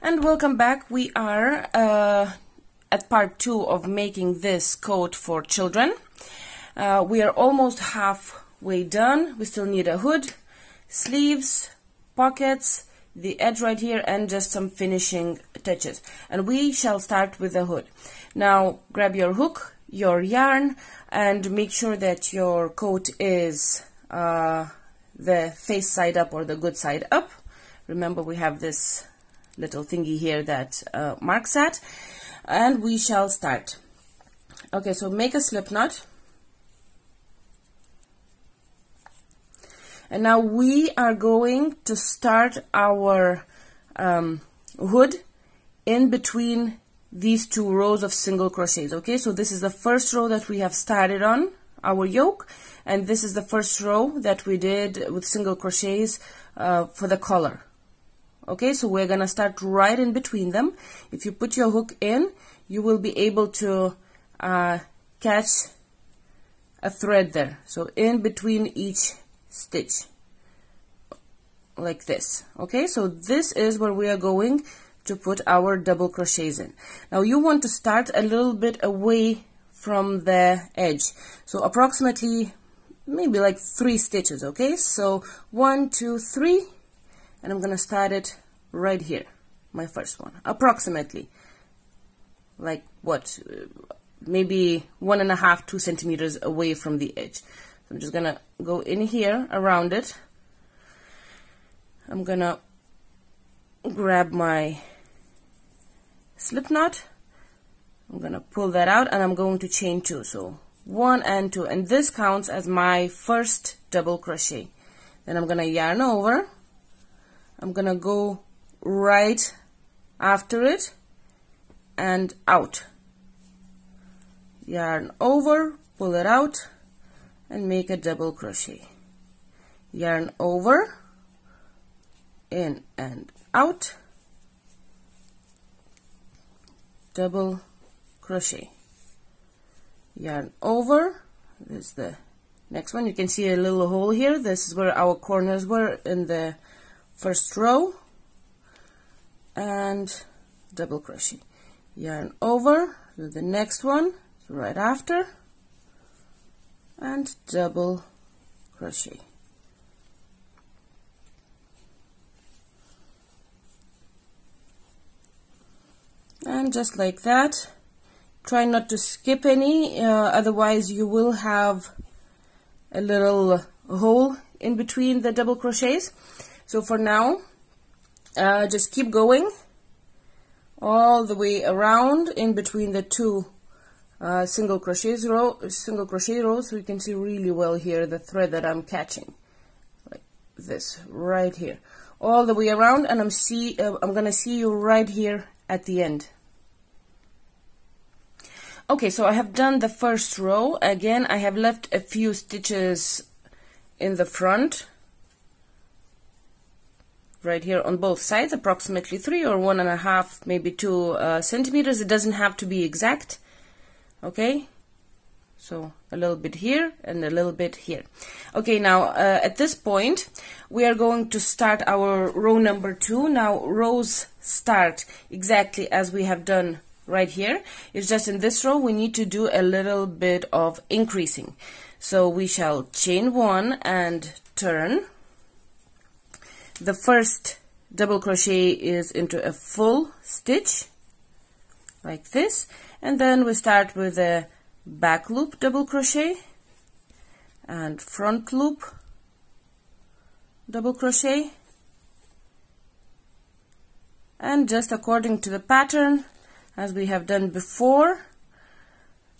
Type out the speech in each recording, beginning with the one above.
And welcome back. We are at part 2 of making this coat for children. We are almost halfway done. We still need a hood, sleeves, pockets, the edge right here, and just some finishing touches. And we shall start with the hood. Now grab your hook, your yarn, and make sure that your coat is the face side up or the good side up. Remember, we have this little thingy here that marks that, and we shall start. Okay, so make a slip knot, and now we are going to start our hood in between these 2 rows of single crochets. Okay, so this is the first row that we have started on our yoke, and this is the first row that we did with single crochets for the collar. Okay, so we're gonna start right in between them. If you put your hook in, you will be able to catch a thread there. So in between each stitch, like this. Okay, so this is where we are going to put our double crochets in. Now you want to start a little bit away from the edge, so approximately maybe like 3 stitches. Okay, so 1, 2, 3. And I'm gonna start it right here, my first one, approximately like what, maybe 1.5 to 2 centimeters away from the edge. So I'm just gonna go in here around it. I'm gonna grab my slip knot, I'm gonna pull that out, and I'm going to chain 2, so 1 and 2, and this counts as my first double crochet. Then I'm gonna yarn over, I'm gonna go right after it and out, yarn over, pull it out, and make a double crochet, yarn over, in and out, double crochet, yarn over. This is the next one. You can see a little hole here. This is where our corners were in the first row, and double crochet, yarn over to the next one right after, and double crochet. And just like that. Try not to skip any, otherwise you will have a little hole in between the double crochets. So for now, just keep going all the way around in between the 2 single crochet rows, so you can see really well here the thread that I'm catching, like this right here, all the way around, and I'm gonna see you right here at the end. Okay, so I have done the first row. Again, I have left a few stitches in the front, right here on both sides, approximately 3 or 1.5, maybe 2 centimeters. It doesn't have to be exact. Okay, so a little bit here and a little bit here. Okay, now at this point we are going to start our row number 2. Now rows start exactly as we have done right here. It's just in this row we need to do a little bit of increasing. So we shall chain 1 and turn. The first double crochet is into a full stitch like this, and then we start with a back loop double crochet and front loop double crochet, and just according to the pattern as we have done before.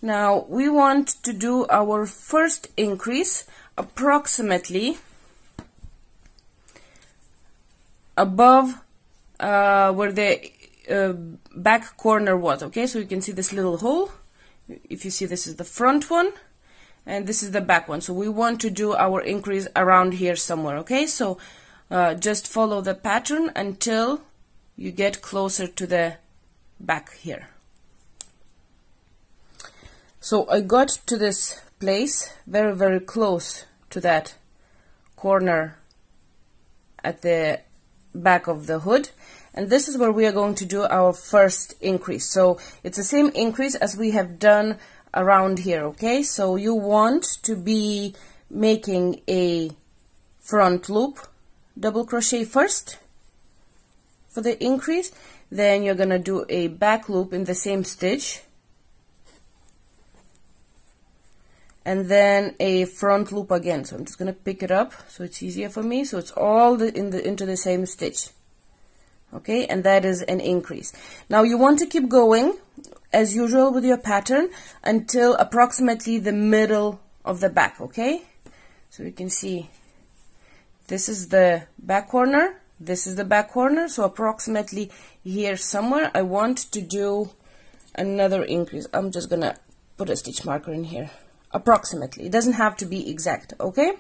Now we want to do our first increase approximately above where the back corner was. Okay, so you can see this little hole. If you see, this is the front one and this is the back one, so we want to do our increase around here somewhere. Okay, so just follow the pattern until you get closer to the back here. So I got to this place very close to that corner at the back of the hood, and this is where we are going to do our first increase. So it's the same increase as we have done around here, okay? So you want to be making a front loop double crochet first for the increase, then you're gonna do a back loop in the same stitch, and then a front loop again. So I'm just gonna pick it up so it's easier for me. So it's all into the same stitch, okay? And that is an increase. Now you want to keep going as usual with your pattern until approximately the middle of the back, okay? So you can see this is the back corner, this is the back corner, so approximately here somewhere I want to do another increase. I'm just gonna put a stitch marker in here. Approximately, it doesn't have to be exact, okay?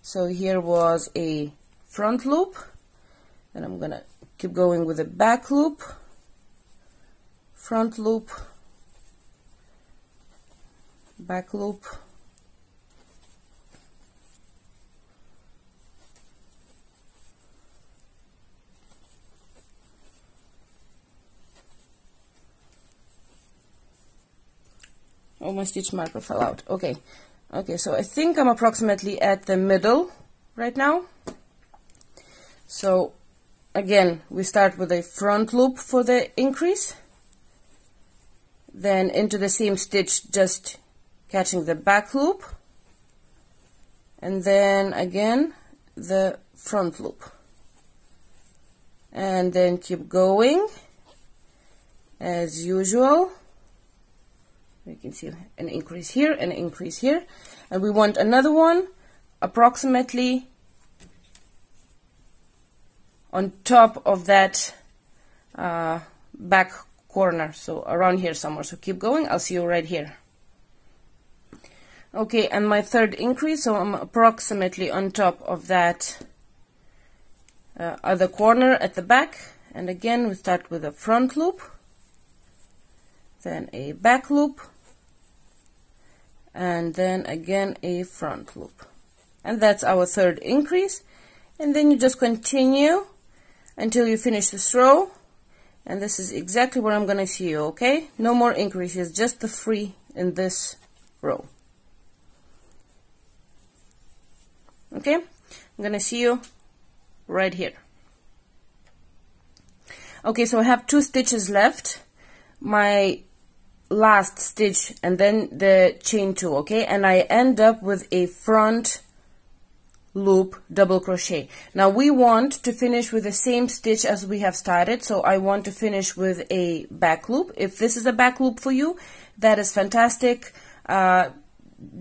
So here was a front loop, and I'm gonna keep going with a back loop, front loop, back loop, oh, my stitch marker fell out. Okay, so I think I'm approximately at the middle right now. So again, we start with a front loop for the increase, then into the same stitch, just catching the back loop, and then again the front loop, and then keep going as usual. You can see an increase here, an increase here, and we want another one approximately on top of that back corner, so around here somewhere. So keep going, I'll see you right here. Okay, and my third increase, so I'm approximately on top of that other corner at the back, and again we start with a front loop, then a back loop, and then again a front loop, and that's our third increase. And then you just continue until you finish this row, and this is exactly where I'm gonna see you, okay? No more increases, just the three in this row. Okay, I'm gonna see you right here. Okay, so I have 2 stitches left, my last stitch and then the chain 2, okay, and I end up with a front loop double crochet. Now we want to finish with the same stitch as we have started, so I want to finish with a back loop. If this is a back loop for you, that is fantastic.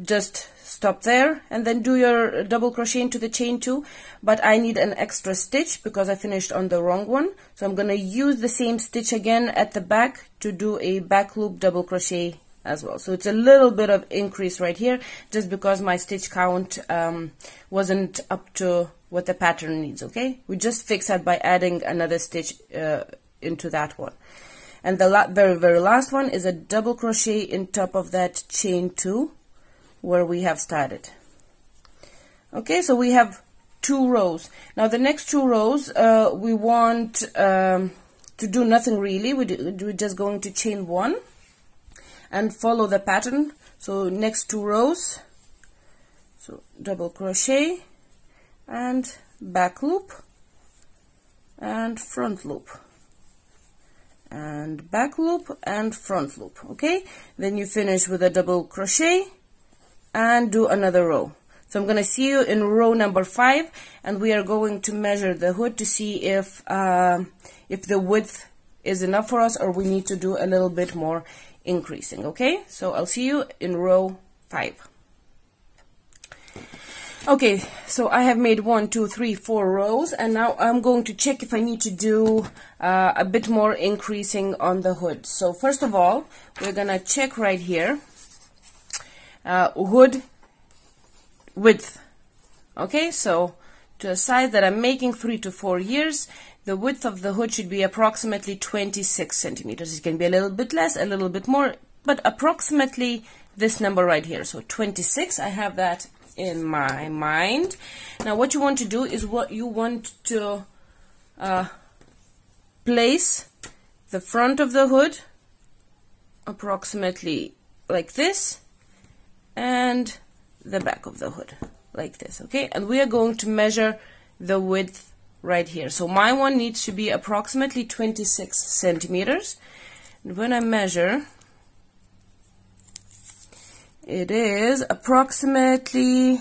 Just stop there and then do your double crochet into the chain 2, but I need an extra stitch because I finished on the wrong one, so I'm going to use the same stitch again at the back to do a back loop double crochet as well. So it's a little bit of increase right here just because my stitch count wasn't up to what the pattern needs, okay? We just fix that by adding another stitch into that one. And the very last one is a double crochet in top of that chain 2 where we have started. Okay, so we have 2 rows. Now the next 2 rows we want to do nothing really. We're just going to chain 1 and follow the pattern. So next 2 rows, so double crochet and back loop and front loop and back loop and front loop, okay? Then you finish with a double crochet and do another row. So I'm going to see you in row number 5, and we are going to measure the hood to see if the width is enough for us or we need to do a little bit more increasing, okay? So I'll see you in row 5. Okay, so I have made 1, 2, 3, 4 rows, and now I'm going to check if I need to do a bit more increasing on the hood. So first of all, we're gonna check right here, hood width. Okay, so to a size that I'm making 3 to 4 years, the width of the hood should be approximately 26 centimeters. It can be a little bit less, a little bit more, but approximately this number right here. So 26, I have that in my mind. Now what you want to do is what you want to place the front of the hood approximately like this, and the back of the hood like this, okay? And we are going to measure the width right here. So my one needs to be approximately 26 centimeters. And when I measure, it is approximately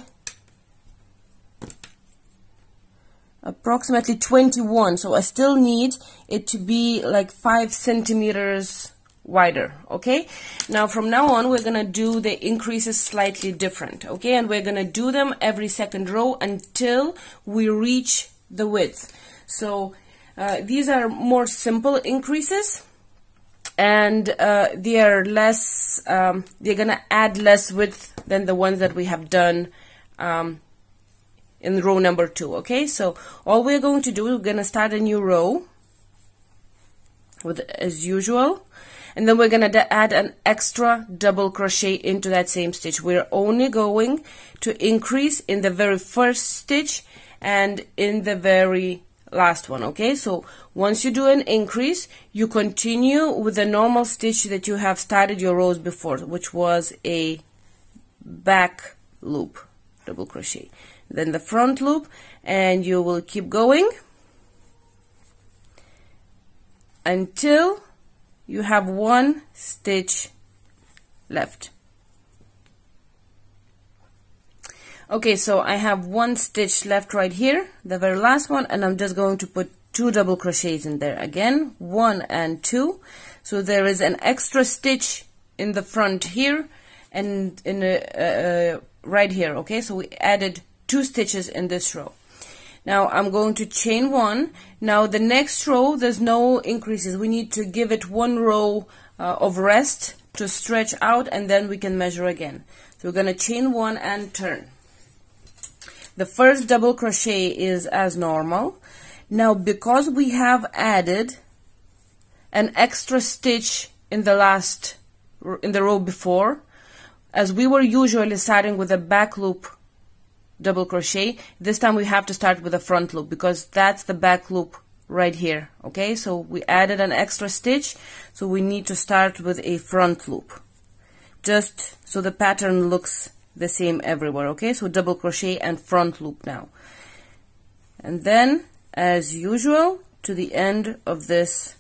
21. So I still need it to be like 5 centimeters wider, okay? Now from now on we're gonna do the increases slightly different, okay? And we're gonna do them every second row until we reach the width. So these are more simple increases, and they are less, they're gonna add less width than the ones that we have done in row number 2, okay? So all we're going to do, we're gonna start a new row with, as usual, and then we're going to add an extra double crochet into that same stitch. We're only going to increase in the very first stitch and in the very last one, okay? So once you do an increase, you continue with the normal stitch that you have started your rows before, which was a back loop, double crochet, then the front loop, and you will keep going until you have 1 stitch left. Okay, so I have 1 stitch left right here, the very last one, and I'm just going to put 2 double crochets in there again, 1 and 2. So there is an extra stitch in the front here and in right here, okay? So we added 2 stitches in this row. Now I'm going to chain 1. Now the next row, there's no increases. We need to give it 1 row of rest to stretch out, and then we can measure again. So we're going to chain 1 and turn. The first double crochet is as normal. Now because we have added an extra stitch in the row before, as we were usually starting with a back loop double crochet, this time we have to start with a front loop because that's the back loop right here, okay? So we added an extra stitch, so we need to start with a front loop just so the pattern looks the same everywhere, okay? So double crochet and front loop now, and then as usual to the end of this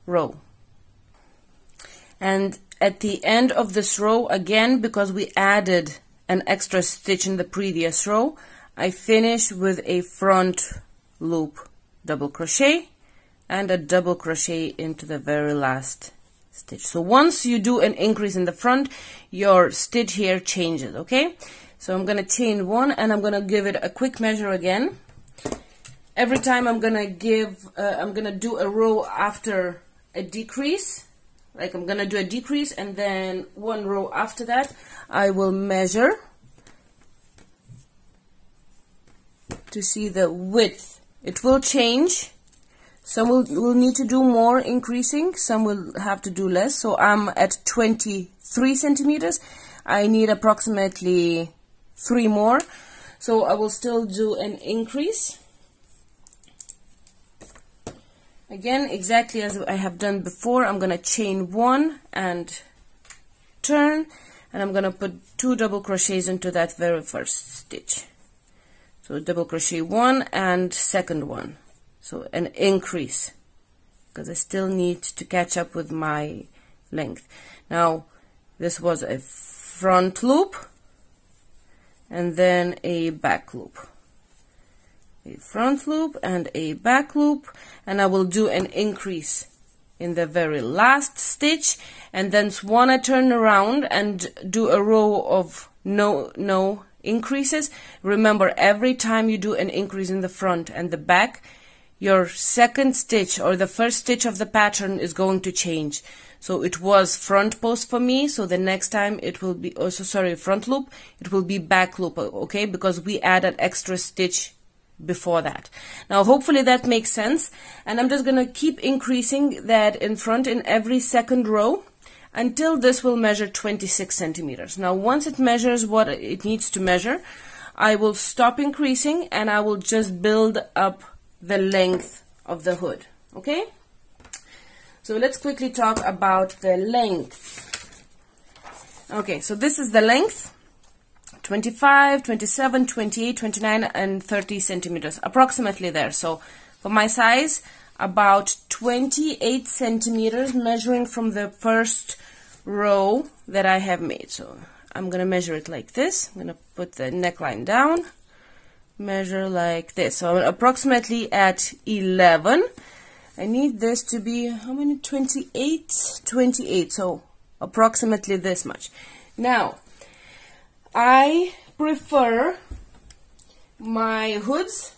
row. And at the end of this row, again, because we added an extra stitch in the previous row, I finish with a front loop double crochet and a double crochet into the very last stitch. So once you do an increase in the front, your stitch here changes, okay? So I'm going to chain 1 and I'm going to give it a quick measure again. Every time I'm going to do a row after a decrease. Like I'm going to do a decrease and then 1 row after that I will measure to see the width. It will change. Some will need to do more increasing, some will have to do less. So I'm at 23 centimeters. I need approximately 3 more. So I will still do an increase. Again, exactly as I have done before, I'm going to chain 1 and turn, and I'm going to put 2 double crochets into that very first stitch. So double crochet 1 and second one. So an increase, because I still need to catch up with my length. Now, this was a front loop and then a back loop. A front loop and a back loop, and I will do an increase in the very last stitch, and then wanna turn around and do a row of no increases. Remember, every time you do an increase in the front and the back, your second stitch or the first stitch of the pattern is going to change. So it was front post for me, so the next time it will be also, sorry, front loop, it will be back loop, okay, because we add an extra stitch before that. Now hopefully that makes sense, and I'm just gonna keep increasing that in front in every second row until this will measure 26 centimeters. Now once it measures what it needs to measure, I will stop increasing and I will just build up the length of the hood, Okay, so let's quickly talk about the length. Okay, so this is the length: 25, 27, 28, 29, and 30 centimeters, approximately there. So for my size, about 28 centimeters, measuring from the first row that I have made. So I'm going to measure it like this. I'm going to put the neckline down, measure like this. So I'm approximately at 11. I need this to be, how many? 28? 28, so approximately this much. Now, I prefer my hoods,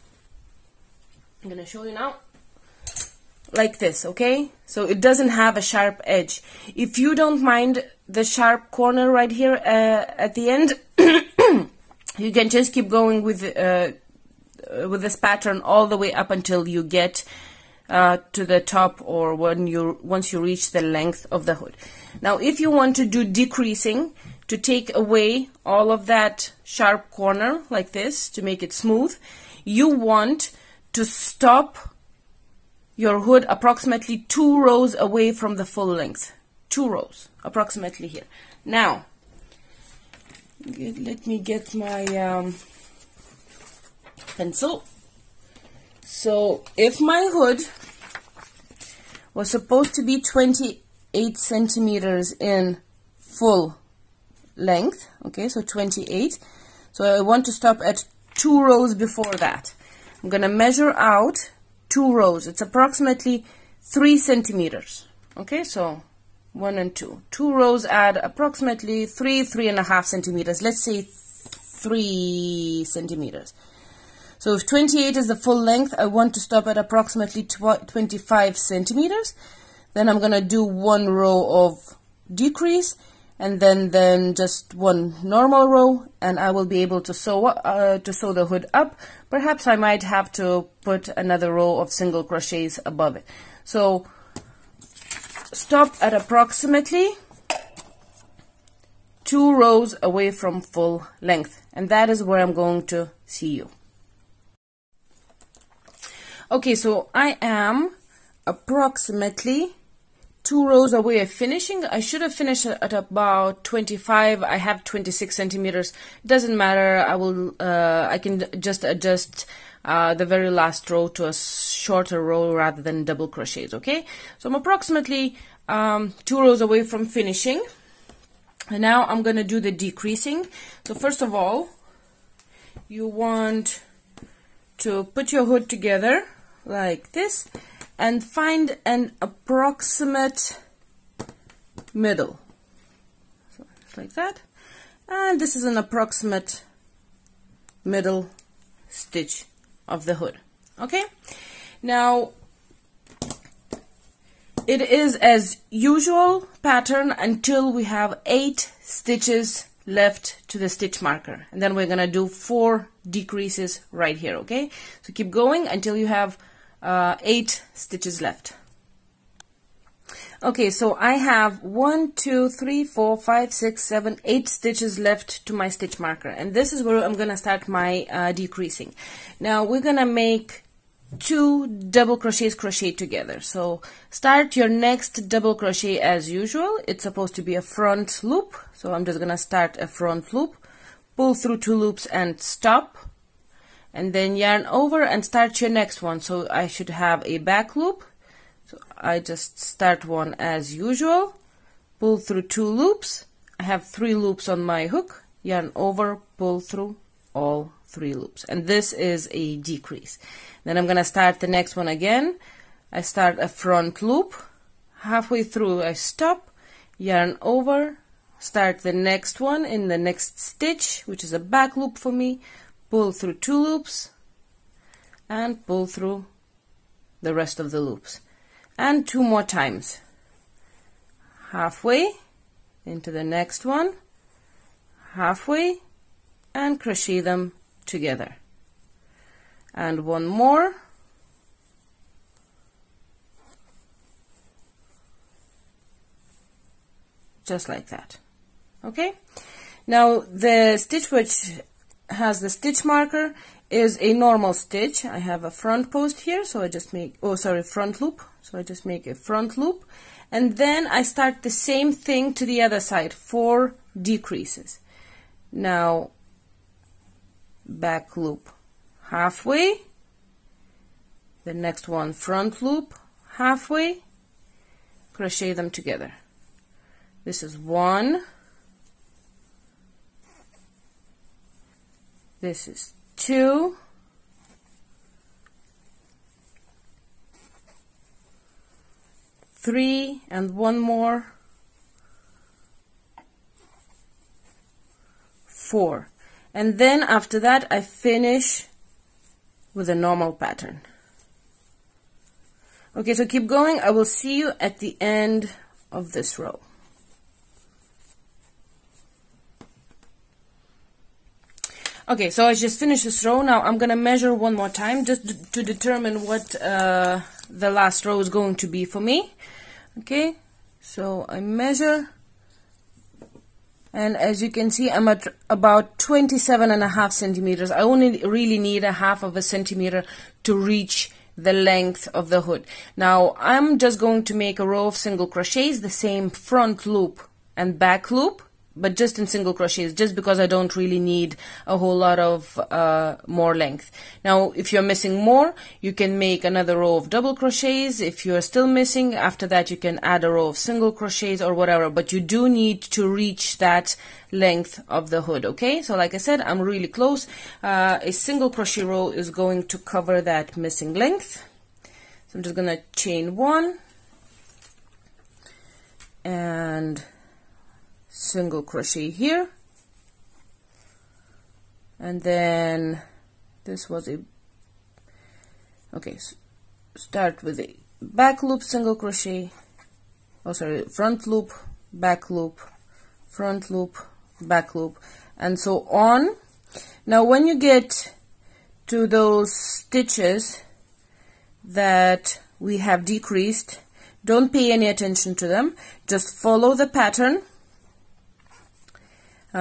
I'm going to show you now, like this, okay? So it doesn't have a sharp edge. If you don't mind the sharp corner right here at the end, you can just keep going with this pattern all the way up until you get to the top, or once you reach the length of the hood. Now, if you want to do decreasing, to take away all of that sharp corner like this, to make it smooth, you want to stop your hood approximately 2 rows away from the full length. 2 rows, approximately here. Now, let me get my pencil. So, if my hood was supposed to be 28 centimeters in full length, okay, so 28, so I want to stop at 2 rows before that. I'm going to measure out 2 rows. It's approximately 3 centimeters, okay, so 1 and 2. 2 rows add approximately 3.5 centimeters. Let's say 3 centimeters. So if 28 is the full length, I want to stop at approximately 25 centimeters. Then I'm going to do 1 row of decrease, and then just 1 normal row, and I will be able to sew the hood up. Perhaps I might have to put another row of single crochets above it. So stop at approximately 2 rows away from full length, and that is where I'm going to see you. Okay, so I am approximately 2 rows away of finishing. I should have finished at about 25. I have 26 centimeters. Doesn't matter. I can just adjust the very last row to a shorter row rather than double crochets. Okay, so I'm approximately 2 rows away from finishing, and now I'm going to do the decreasing. So first of all, you want to put your hood together like this and find an approximate middle. So just like that. And this is an approximate middle stitch of the hood. Okay? Now, it is as usual pattern until we have 8 stitches left to the stitch marker. And then we're going to do 4 decreases right here, okay? So keep going until you have 8 stitches left. Okay, so I have 1, 2, 3, 4, 5, 6, 7, 8 stitches left to my stitch marker, and this is where I'm gonna start my decreasing. Now we're gonna make 2 double crochets crochet together. So start your next double crochet as usual. It's supposed to be a front loop, so I'm just gonna start a front loop, pull through 2 loops and stop, and then yarn over and start your next one. So I should have a back loop. So I just start one as usual, pull through 2 loops. I have 3 loops on my hook, yarn over, pull through all 3 loops, and this is a decrease. Then I'm gonna start the next one again. I start a front loop, halfway through I stop, yarn over, start the next one in the next stitch, which is a back loop for me, pull through 2 loops and pull through the rest of the loops, and 2 more times, halfway into the next one, halfway, and crochet them together, and 1 more, just like that. Okay, now the stitch which has the stitch marker is a normal stitch. I have a front post here, so I just make, oh sorry, front loop. So I just make a front loop, and then I start the same thing to the other side, 4 decreases. Now back loop halfway, the next one front loop halfway, crochet them together. This is 1, this is 2, 3, and 1 more, 4. And then after that I finish with a normal pattern. Okay, so keep going. I will see you at the end of this row. Okay, so I just finished this row. Now I'm gonna measure one more time just to determine what the last row is going to be for me. Okay, so I measure, and as you can see, I'm at about 27.5 centimeters. I only really need a half of a centimeter to reach the length of the hood. Now I'm just going to make a row of single crochets, the same front loop and back loop, but just in single crochets, just because I don't really need a whole lot of more length. Now if you're missing more, you can make another row of double crochets. If you're still missing, after that you can add a row of single crochets or whatever, but you do need to reach that length of the hood. Okay, so like I said, I'm really close. A single crochet row is going to cover that missing length. So I'm just gonna chain 1 and single crochet here, and then this was a, okay, so start with a back loop, single crochet, oh sorry, front loop, back loop, front loop, back loop, and so on. Now when you get to those stitches that we have decreased, don't pay any attention to them, just follow the pattern.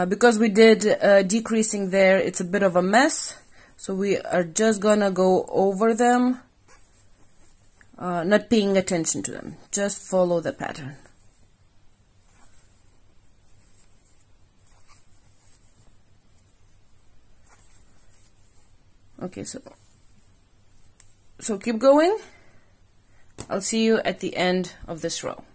Because we did decreasing there, it's a bit of a mess, so we are just gonna go over them, not paying attention to them, just follow the pattern. Okay, so keep going. I'll see you at the end of this row.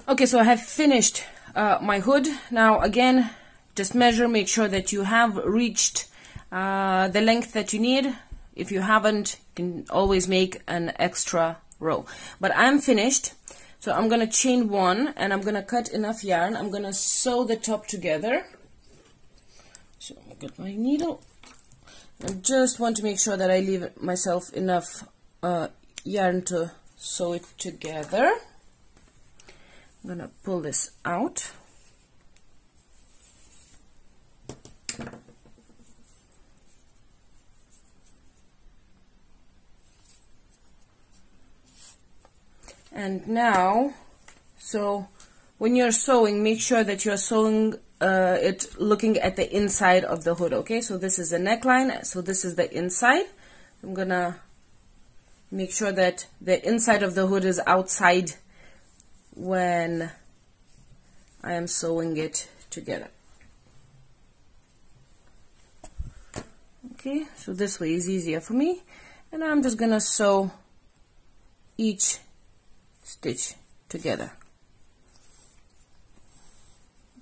Okay, so I have finished my hood. Now again, just measure, make sure that you have reached the length that you need. If you haven't, you can always make an extra row. But I'm finished, so I'm gonna chain 1 and I'm gonna cut enough yarn. I'm gonna sew the top together. So I'll get my needle. I just want to make sure that I leave myself enough yarn to sew it together. I'm gonna pull this out. And now, so when you're sewing, make sure that you're sewing it looking at the inside of the hood. Okay, so this is the neckline, so this is the inside. I'm gonna make sure that the inside of the hood is outside when I am sewing it together. Okay, so this way is easier for me, and I'm just gonna sew each stitch together,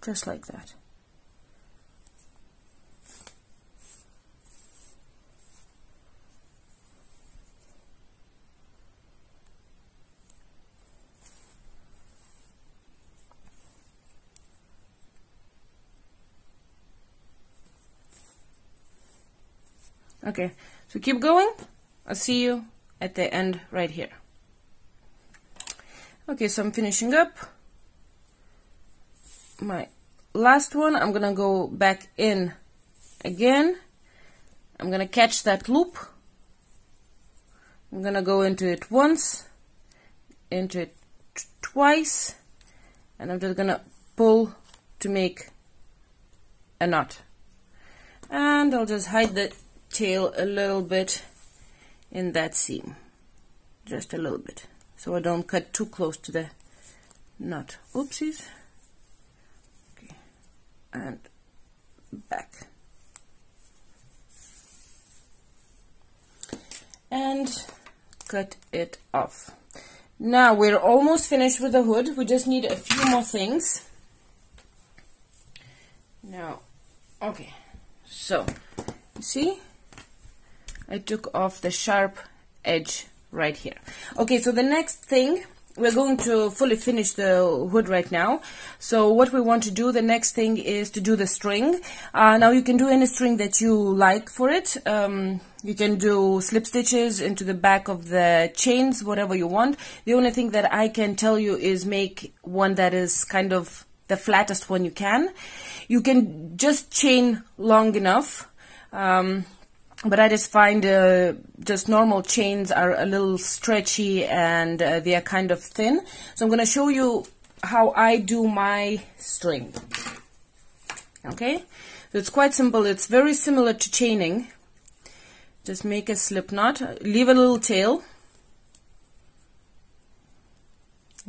just like that. Okay, so keep going. I'll see you at the end right here. Okay, so I'm finishing up my last one. I'm gonna go back in again. I'm gonna catch that loop. I'm gonna go into it once, into it twice, and I'm just gonna pull to make a knot. And I'll just hide the tail a little bit in that seam, just a little bit, so I don't cut too close to the knot. Oopsies. Okay, and back. And cut it off. Now we're almost finished with the hood. We just need a few more things. Now, okay, so you see, I took off the sharp edge right here. Okay, so the next thing, we're going to fully finish the hood right now. So what we want to do, the next thing is to do the string. Now you can do any string that you like for it. You can do slip stitches into the back of the chains, whatever you want. The only thing that I can tell you is make one that is kind of the flattest one you can. You can just chain long enough. But I just find just normal chains are a little stretchy and they are kind of thin. So I'm going to show you how I do my string. Okay, so it's quite simple. It's very similar to chaining. Just make a slip knot, leave a little tail.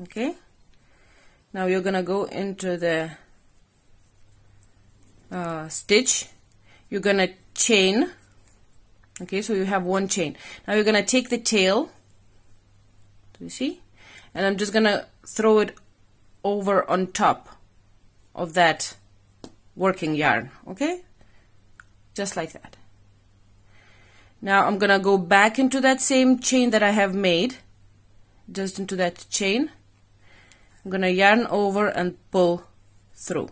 Okay, now you're going to go into the stitch. You're going to chain. Okay, so you have one chain. Now you're going to take the tail, do you see? And I'm just going to throw it over on top of that working yarn, okay? Just like that. Now I'm going to go back into that same chain that I have made, just into that chain. I'm going to yarn over and pull through.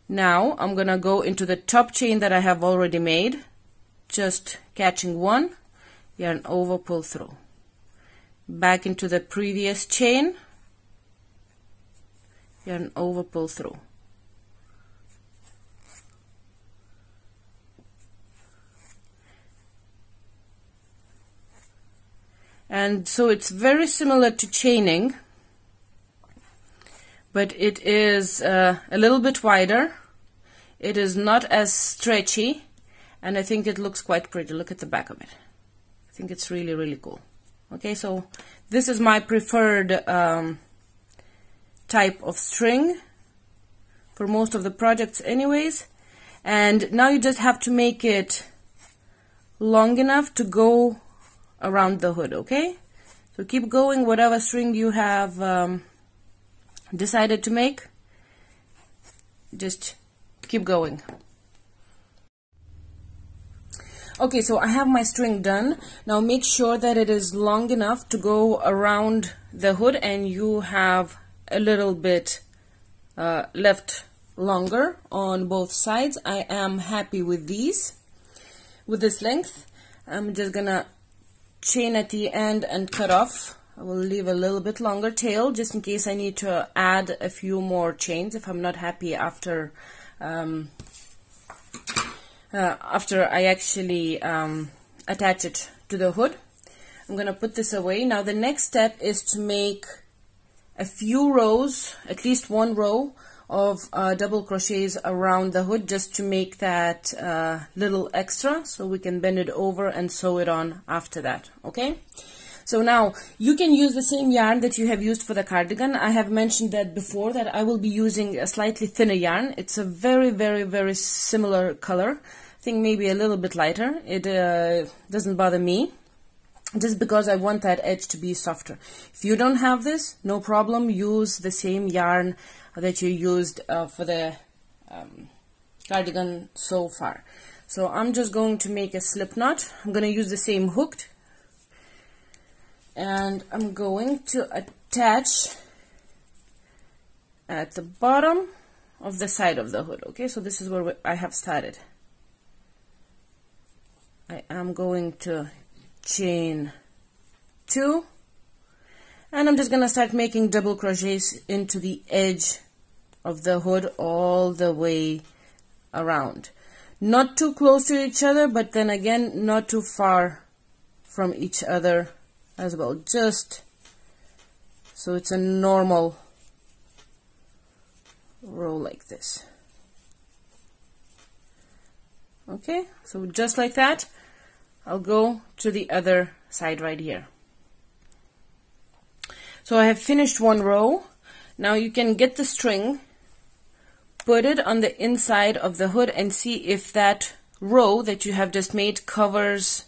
Now I'm gonna go into the top chain that I have already made, just catching one, yarn over, pull through. Back into the previous chain, yarn over, pull through. And so it's very similar to chaining, but it is a little bit wider. It is not as stretchy, and I think it looks quite pretty. Look at the back of it. I think it's really, really cool. Okay, so this is my preferred type of string for most of the projects anyways. And now you just have to make it long enough to go around the hood, okay? So keep going, whatever string you have decided to make, just keep going. Okay, so I have my string done. Now make sure that it is long enough to go around the hood, and you have a little bit left longer on both sides. I am happy with these, with this length. I'm just gonna chain at the end and cut off. I will leave a little bit longer tail just in case I need to add a few more chains if I'm not happy after I actually attach it to the hood. I'm gonna put this away. Now the next step is to make a few rows, at least one row of double crochets around the hood, just to make that little extra, so we can bend it over and sew it on after that. Okay, so now you can use the same yarn that you have used for the cardigan. I have mentioned that before, that I will be using a slightly thinner yarn. It's a very, very, very similar color. I think maybe a little bit lighter. It doesn't bother me, just because I want that edge to be softer. If you don't have this, no problem, use the same yarn that you used for the cardigan so far. So I'm just going to make a slip knot. I'm going to use the same hook, and I'm going to attach at the bottom of the side of the hood. Okay, so this is where I have started. I am going to chain 2, and I'm just gonna start making double crochets into the edge of the hood all the way around. Not too close to each other, but then again not too far from each other as well, just so it's a normal row like this. Okay, so just like that, I'll go to the other side right here. So I have finished one row. Now you can get the string, put it on the inside of the hood and see if that row that you have just made covers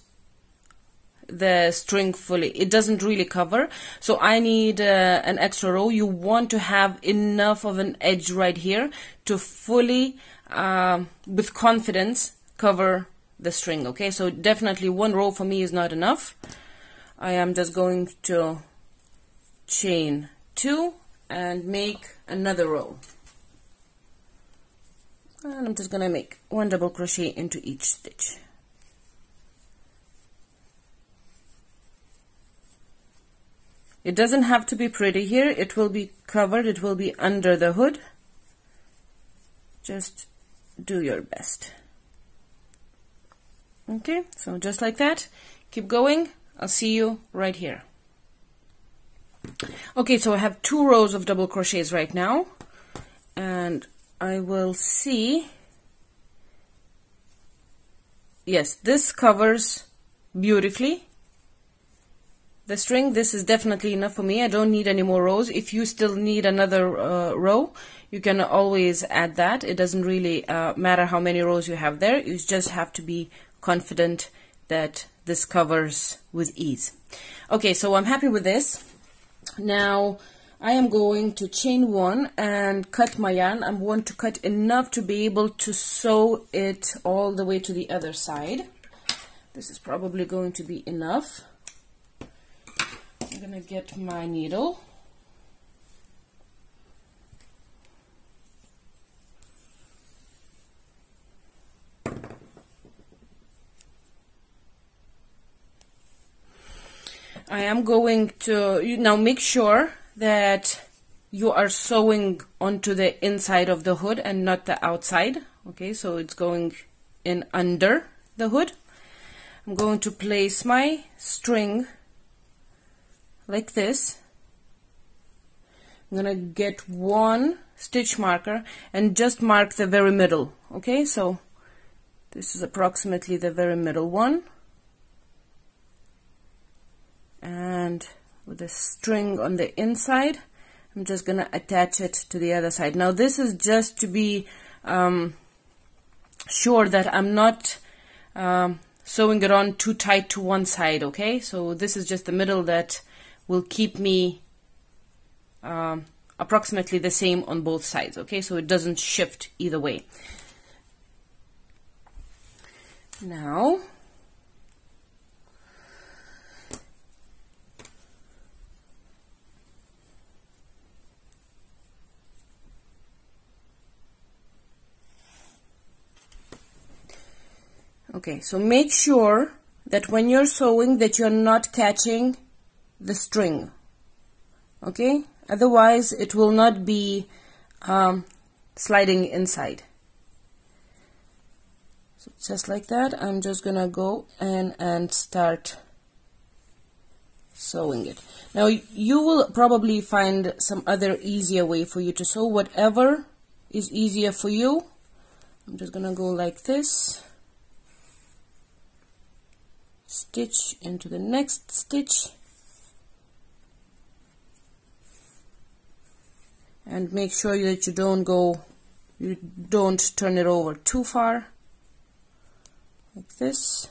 the string fully. It doesn't really cover, so I need an extra row. You want to have enough of an edge right here to fully, with confidence, cover the string. Okay, so definitely one row for me is not enough. I am just going to chain 2 and make another row, and I'm just gonna make 1 double crochet into each stitch. It doesn't have to be pretty here, it will be covered, it will be under the hood. Just do your best. Okay, so just like that, keep going. I'll see you right here. Okay, so I have 2 rows of double crochets right now, and I will see, yes, this covers beautifully the string. This is definitely enough for me. I don't need any more rows. If you still need another row, you can always add that. It doesn't really matter how many rows you have there. You just have to be confident that this covers with ease. Okay, so I'm happy with this. Now I am going to chain 1 and cut my yarn. I want to cut enough to be able to sew it all the way to the other side. This is probably going to be enough. I'm gonna get my needle. I am going to now make sure that you are sewing onto the inside of the hood and not the outside. Okay, so it's going in under the hood. I'm going to place my string like this. I'm gonna get 1 stitch marker and just mark the very middle. Okay, so this is approximately the very middle one. And with the string on the inside, I'm just gonna attach it to the other side. Now this is just to be sure that I'm not sewing it on too tight to one side. Okay, so this is just the middle that will keep me approximately the same on both sides. Okay, so it doesn't shift either way. Now okay, so make sure that when you're sewing that you're not catching the string. Okay, otherwise it will not be sliding inside. So just like that, I'm just gonna go in and start sewing it. Now you will probably find some other easier way for you to sew, whatever is easier for you. I'm just gonna go like this, stitch into the next stitch, and make sure that you don't turn it over too far, like this.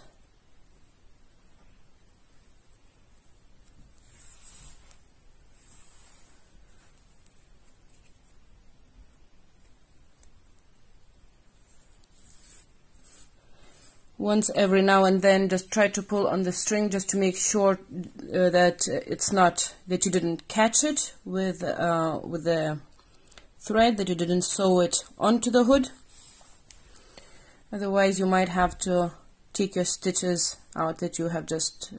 Once every now and then, just try to pull on the string just to make sure that it's not, that you didn't catch it with the thread, that you didn't sew it onto the hood. Otherwise you might have to take your stitches out that you have just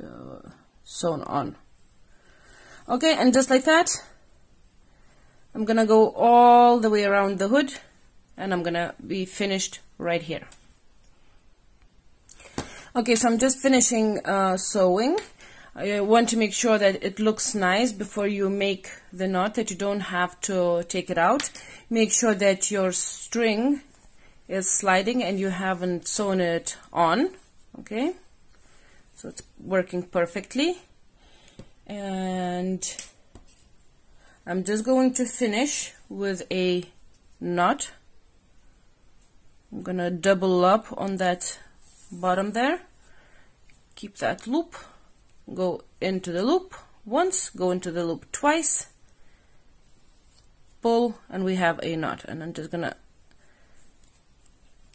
sewn on. Okay, and just like that, I'm gonna go all the way around the hood, and I'm gonna be finished right here. Okay, so I'm just finishing sewing. I want to make sure that it looks nice before you make the knot, that you don't have to take it out. Make sure that your string is sliding and you haven't sewn it on. Okay, so it's working perfectly, and I'm just going to finish with a knot. I'm gonna double up on that bottom there, keep that loop, go into the loop once, go into the loop twice, pull, and we have a knot. And I'm just gonna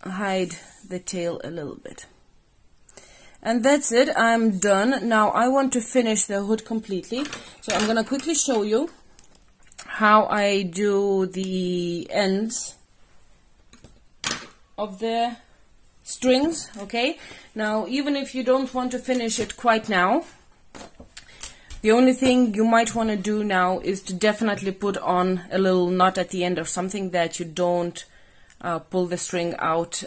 hide the tail a little bit, and that's it. I'm done. Now I want to finish the hood completely, so I'm gonna quickly show you how I do the ends of the strings. Okay, now even if you don't want to finish it quite now, the only thing you might want to do now is to definitely put on a little knot at the end or something, that you don't pull the string out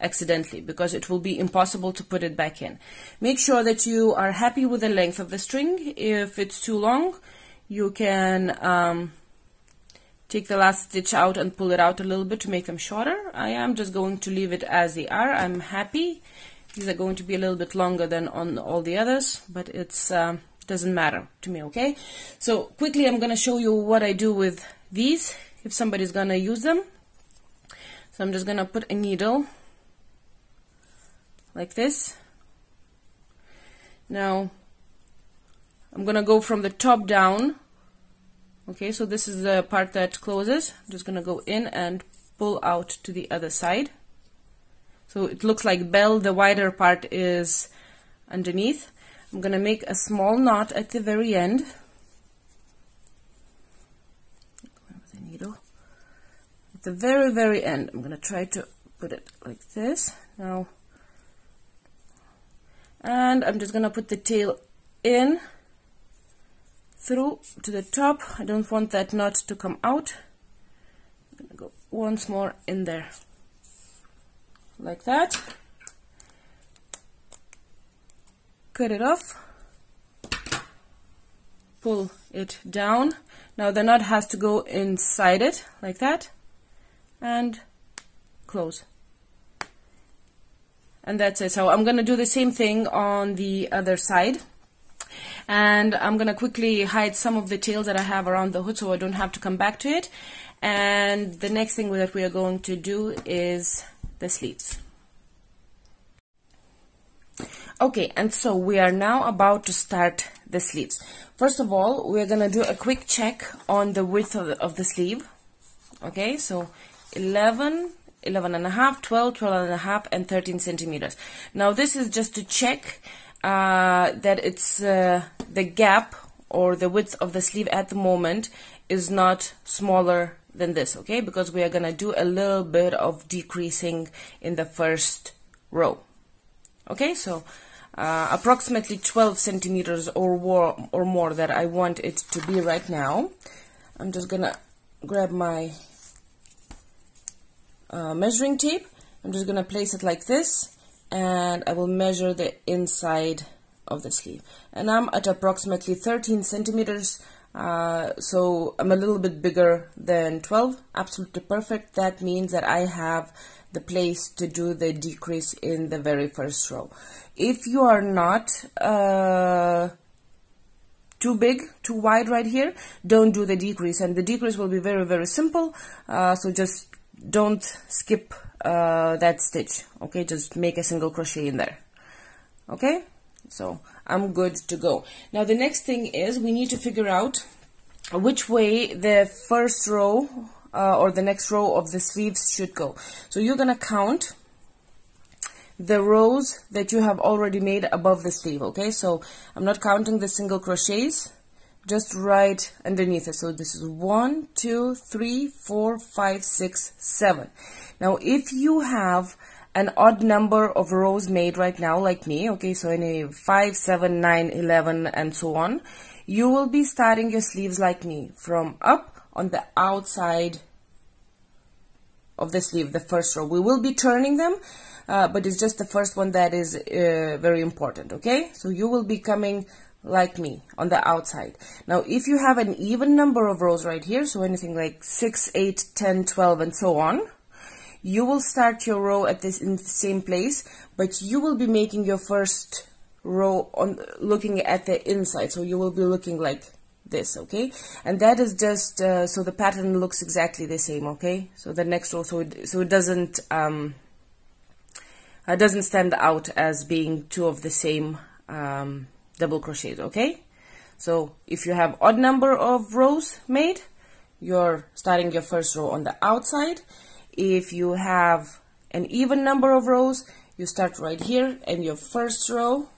accidentally, because it will be impossible to put it back in. Make sure that you are happy with the length of the string. If it's too long, you can take the last stitch out and pull it out a little bit to make them shorter. I am just going to leave it as they are. I'm happy. These are going to be a little bit longer than on all the others, but it's doesn't matter to me. Okay, so quickly I'm going to show you what I do with these if somebody's going to use them. So I'm just going to put a needle like this. Now I'm going to go from the top down. Okay, so this is the part that closes. I'm just going to go in and pull out to the other side. So it looks like bell, the wider part is underneath. I'm going to make a small knot at the very end. With the needle. At the very, very end, I'm going to try to put it like this. Now, and I'm just going to put the tail in through to the top. I don't want that knot to come out. I'm gonna go once more in there like that, cut it off, pull it down. Now the knot has to go inside it like that, and close. And that's it. So I'm gonna do the same thing on the other side. And I'm going to quickly hide some of the tails that I have around the hood so I don't have to come back to it. And the next thing that we are going to do is the sleeves. Okay, and so we are now about to start the sleeves. First of all, we're going to do a quick check on the width of the sleeve. Okay, so 11, 11 and a half, 12, 12 and a half, and 13 centimeters. Now this is just to check that it's the gap or the width of the sleeve at the moment is not smaller than this, okay, because we are going to do a little bit of decreasing in the first row. Okay, so approximately 12 centimeters or more that I want it to be right now. I'm just gonna grab my measuring tape. I'm just gonna place it like this, and I will measure the inside of the sleeve, and I'm at approximately 13 centimeters, so I'm a little bit bigger than 12. Absolutely perfect. That means that I have the place to do the decrease in the very first row. If you are not too big, too wide right here, don't do the decrease, and the decrease will be very, very simple, so just don't skip that stitch. Okay, just make a single crochet in there. Okay, so I'm good to go. Now the next thing is we need to figure out which way the first row or the next row of the sleeves should go. So you're gonna count the rows that you have already made above the sleeve. Okay, so I'm not counting the single crochets, just right underneath it. So this is 1, 2, 3, 4, 5, 6, 7. Now if you have an odd number of rows made right now like me, okay, so any 5, 7, 9, 11 and so on, you will be starting your sleeves like me from up on the outside of the sleeve, the first row. We will be turning them, but it's just the first one that is very important. Okay, so you will be coming like me on the outside. Now if you have an even number of rows right here, so anything like 6, 8, 10, 12 and so on, you will start your row at this in the same place, but you will be making your first row on looking at the inside, so you will be looking like this, okay? And that is just so the pattern looks exactly the same, okay? So the next row, so it doesn't stand out as being two of the same double crochets, okay? So if you have odd number of rows made, you're starting your first row on the outside. If you have an even number of rows, you start right here, and your first row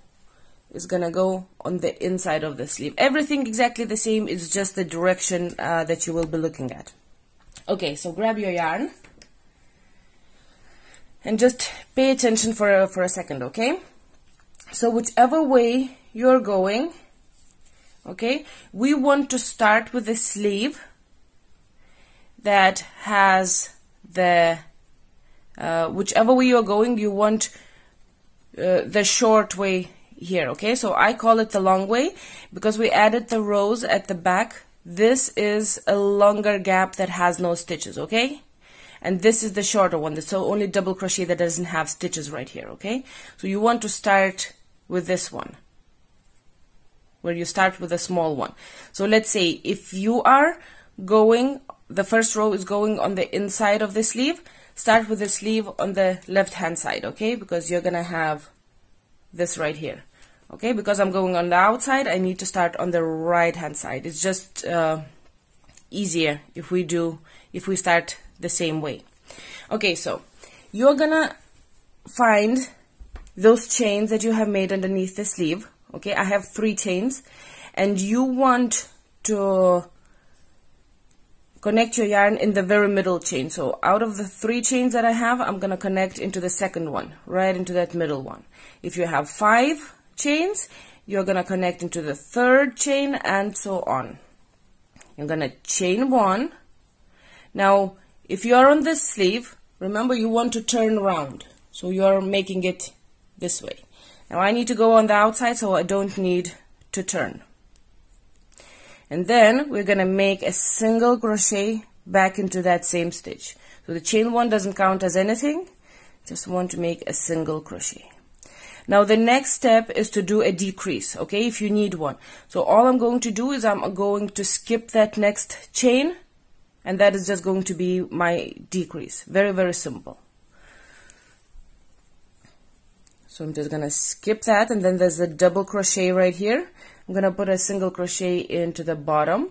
is gonna go on the inside of the sleeve. Everything exactly the same, it's just the direction that you will be looking at. Okay, so grab your yarn and just pay attention for a second, okay? So whichever way you're going, okay, we want to start with the sleeve that has the whichever way you're going, you want the short way here, okay? So I call it the long way because we added the rows at the back. This is a longer gap that has no stitches, okay? And this is the shorter one, so only double crochet that doesn't have stitches right here, okay? So you want to start with this one, where you start with a small one. So let's say if you are going, the first row is going on the inside of the sleeve, start with the sleeve on the left hand side, okay? Because you're gonna have this right here, okay? Because I'm going on the outside, I need to start on the right hand side. It's just easier if we start the same way. Okay, so you're gonna find those chains that you have made underneath the sleeve, okay? I have 3 chains, and you want to connect your yarn in the very middle chain. So out of the 3 chains that I have, I'm gonna connect into the second one, right into that middle one. If you have 5 chains, you're gonna connect into the 3rd chain, and so on. You're gonna chain 1. Now if you are on this sleeve, remember you want to turn around, so you're making it this way. Now I need to go on the outside, so I don't need to turn. And then we're gonna make a single crochet back into that same stitch. So the chain 1 doesn't count as anything, just want to make a single crochet. Now the next step is to do a decrease, okay, if you need one. So all I'm going to do is I'm going to skip that next chain, and that is just going to be my decrease. Very, very simple. So I'm just gonna skip that, and then there's a double crochet right here. I'm gonna put a single crochet into the bottom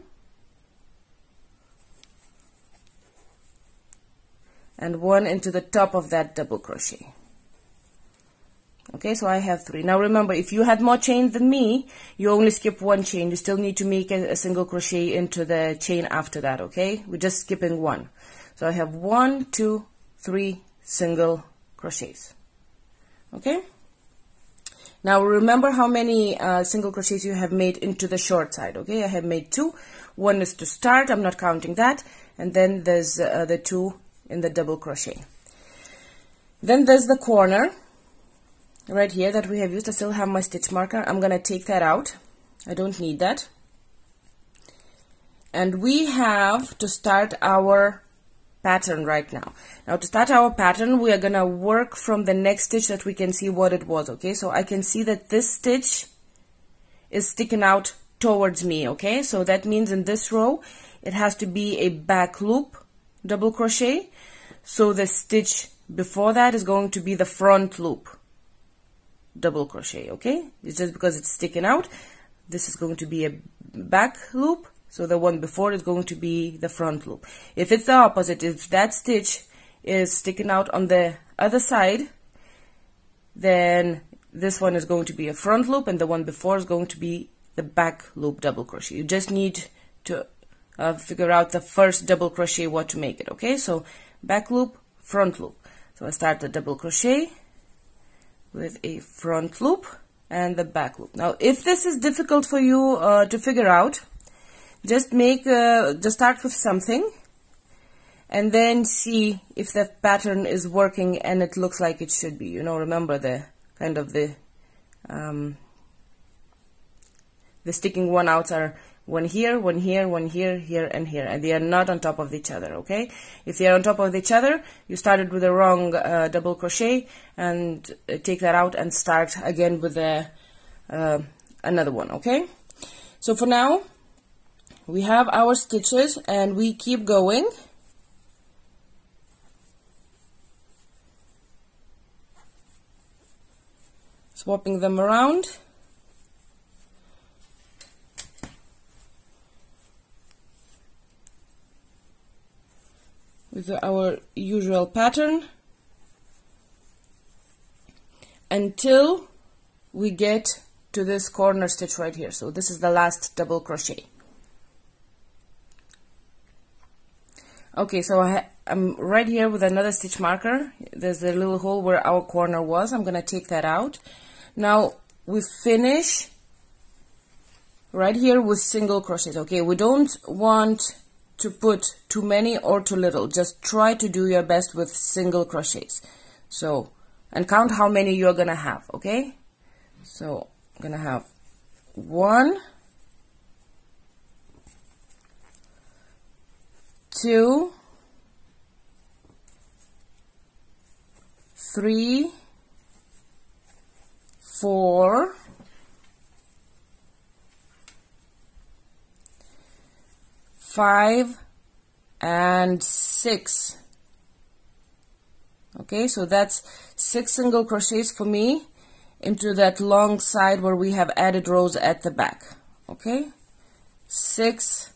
and 1 into the top of that double crochet. Okay, so I have 3. Now remember, if you had more chains than me, you only skip 1 chain. You still need to make a single crochet into the chain after that, okay? We're just skipping 1. So I have 1, 2, 3 single crochets. Okay? Now remember how many single crochets you have made into the short side, okay? I have made 2. 1 is to start, I'm not counting that. And then there's the 2 in the double crochet. Then there's the corner right here that we have used. I still have my stitch marker. I'm gonna take that out. I don't need that. And we have to start our pattern right now. Now to start our pattern, we are gonna work from the next stitch that we can see what it was, okay? So I can see that this stitch is sticking out towards me, okay? So that means in this row it has to be a back loop double crochet. So the stitch before that is going to be the front loop double crochet, okay? It's just because it's sticking out. This is going to be a back loop, so the one before is going to be the front loop. If it's the opposite, if that stitch is sticking out on the other side, then this one is going to be a front loop, and the one before is going to be the back loop double crochet. You just need to figure out the first double crochet what to make it, okay? So back loop, front loop. So I start the double crochet with a front loop and the back loop. Now if this is difficult for you to figure out, just start with something and then see if the pattern is working and it looks like it should be. You know, remember the kind of the sticking one outs are one here, one here, one here, here, and here, and they are not on top of each other. Okay, if they are on top of each other, you started with the wrong double crochet, and take that out and start again with the another one. Okay, so for now we have our stitches and we keep going. Swapping them around. With our usual pattern until we get to this corner stitch right here. So this is the last double crochet. Okay, so I'm right here with another stitch marker. There's a little hole where our corner was. I'm gonna take that out. Now we finish right here with single crochets. Okay, we don't want to put too many or too little. Just try to do your best with single crochets. So, and count how many you're gonna have. Okay, so I'm gonna have 1, 2, 3, 4, 5, and 6. Okay, so that's 6 single crochets for me into that long side where we have added rows at the back. Okay, 6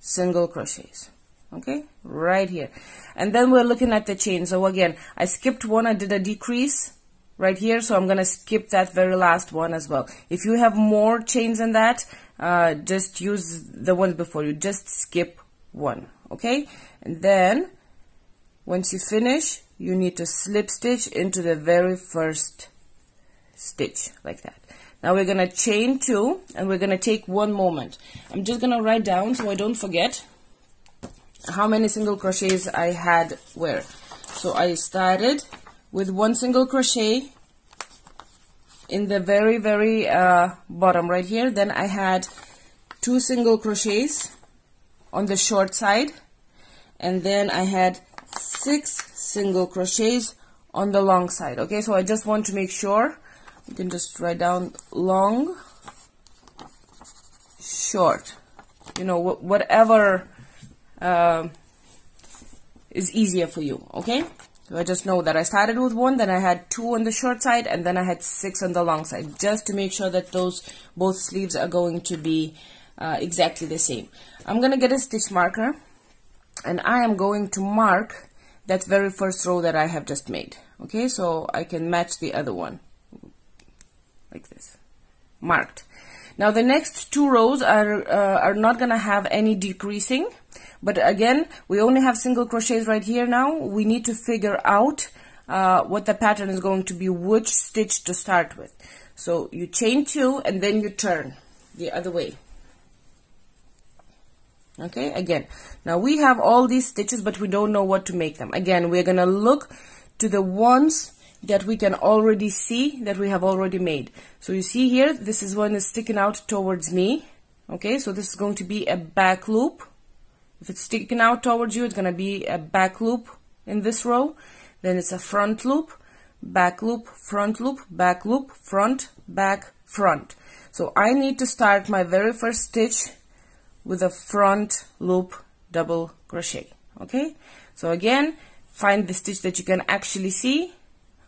single crochets. Okay, right here. And then we're looking at the chain. So again, I skipped one, I did a decrease right here, so I'm gonna skip that very last one as well. If you have more chains than that, just use the ones before you, just skip one. Okay, and then once you finish, you need to slip stitch into the very first stitch like that. Now we're gonna chain 2 and we're gonna take one moment. I'm just gonna write down so I don't forget how many single crochets I had where. So I started with 1 single crochet in the very bottom right here. Then I had 2 single crochets on the short side, and then I had 6 single crochets on the long side. Okay, so I just want to make sure. You can just write down long, short, you know, whatever is easier for you. Okay, so I just know that I started with 1, then I had 2 on the short side, and then I had 6 on the long side, just to make sure that those both sleeves are going to be exactly the same. I'm gonna get a stitch marker and I am going to mark that very first row that I have just made. Okay, so I can match the other one like this, marked. Now the next 2 rows are not gonna have any decreasing, but again, we only have single crochets right here. Now we need to figure out what the pattern is going to be, which stitch to start with. So you chain 2 and then you turn the other way. Okay, again, now we have all these stitches, but we don't know what to make them. Again, we're gonna look to the ones that we can already see that we have already made. So you see here, this is one is sticking out towards me. Okay, so this is going to be a back loop. If it's sticking out towards you, it's gonna be a back loop in this row. Then it's a front loop, back loop, front loop, back loop, front, back, front. So I need to start my very first stitch with a front loop double crochet. Okay, so again, find the stitch that you can actually see.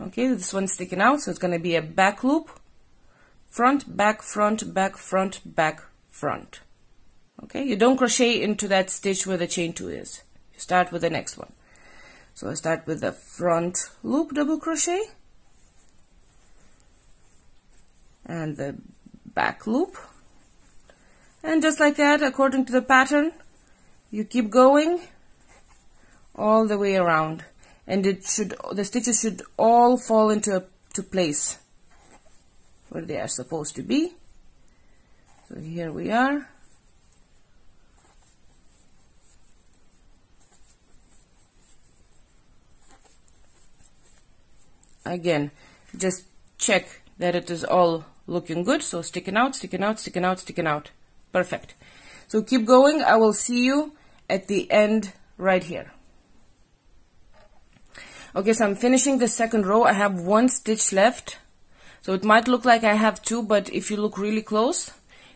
Okay, this one's sticking out, so it's going to be a back loop, front, back, front, back, front, back, front. Okay, you don't crochet into that stitch where the chain 2 is. You start with the next one. So I start with the front loop double crochet and the back loop. And just like that, according to the pattern, you keep going all the way around, and the stitches should all fall into place where they are supposed to be. So here we are. Again, just check that it is all looking good. So sticking out, sticking out, sticking out, sticking out. Perfect. So keep going. I will see you at the end right here. Okay, so I'm finishing the second row. I have 1 stitch left. So it might look like I have 2, but if you look really close,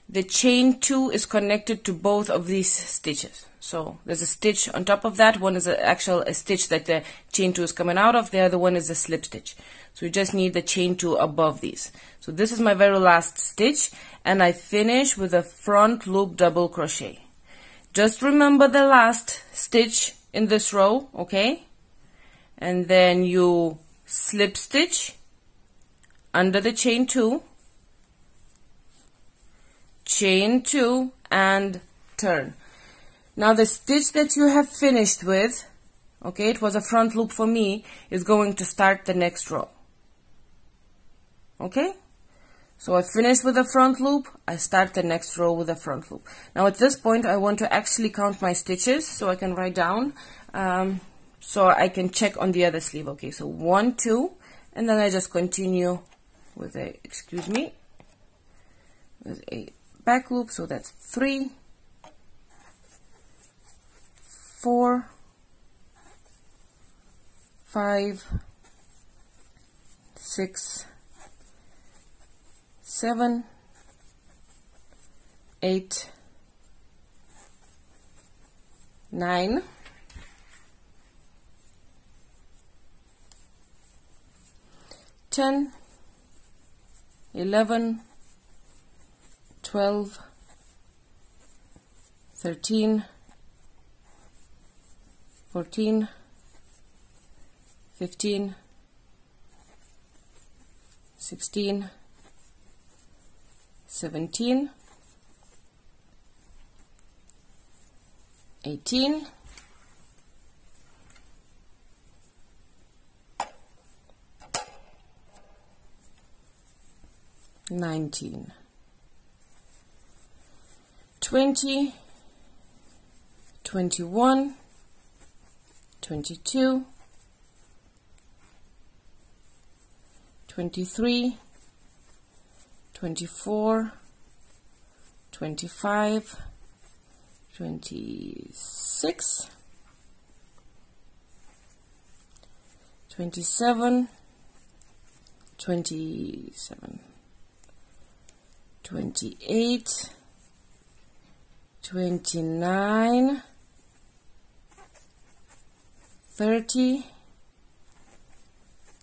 the chain 2 is connected to both of these stitches. So there's a stitch on top of that. One is a stitch that the chain 2 is coming out of. The other one is a slip stitch. So you just need the chain 2 above these. So this is my very last stitch, and I finish with a front loop double crochet. Just remember the last stitch in this row, okay? And then you slip stitch under the chain 2, chain 2, and turn. Now the stitch that you have finished with, okay, it was a front loop for me, is going to start the next row. Okay? So I finish with a front loop, I start the next row with a front loop. Now at this point I want to actually count my stitches so I can write down, so I can check on the other sleeve. Okay, so 1, 2, and then I just continue with a, with a back loop, so that's 3, 4, 5, 6, 7, 8, 9, 10, 11, 12, 13, 14, 15, 16, 17, 18, 19, 20, 21, 22, 23, 24, 25, 26, 27, 28, 29, 30,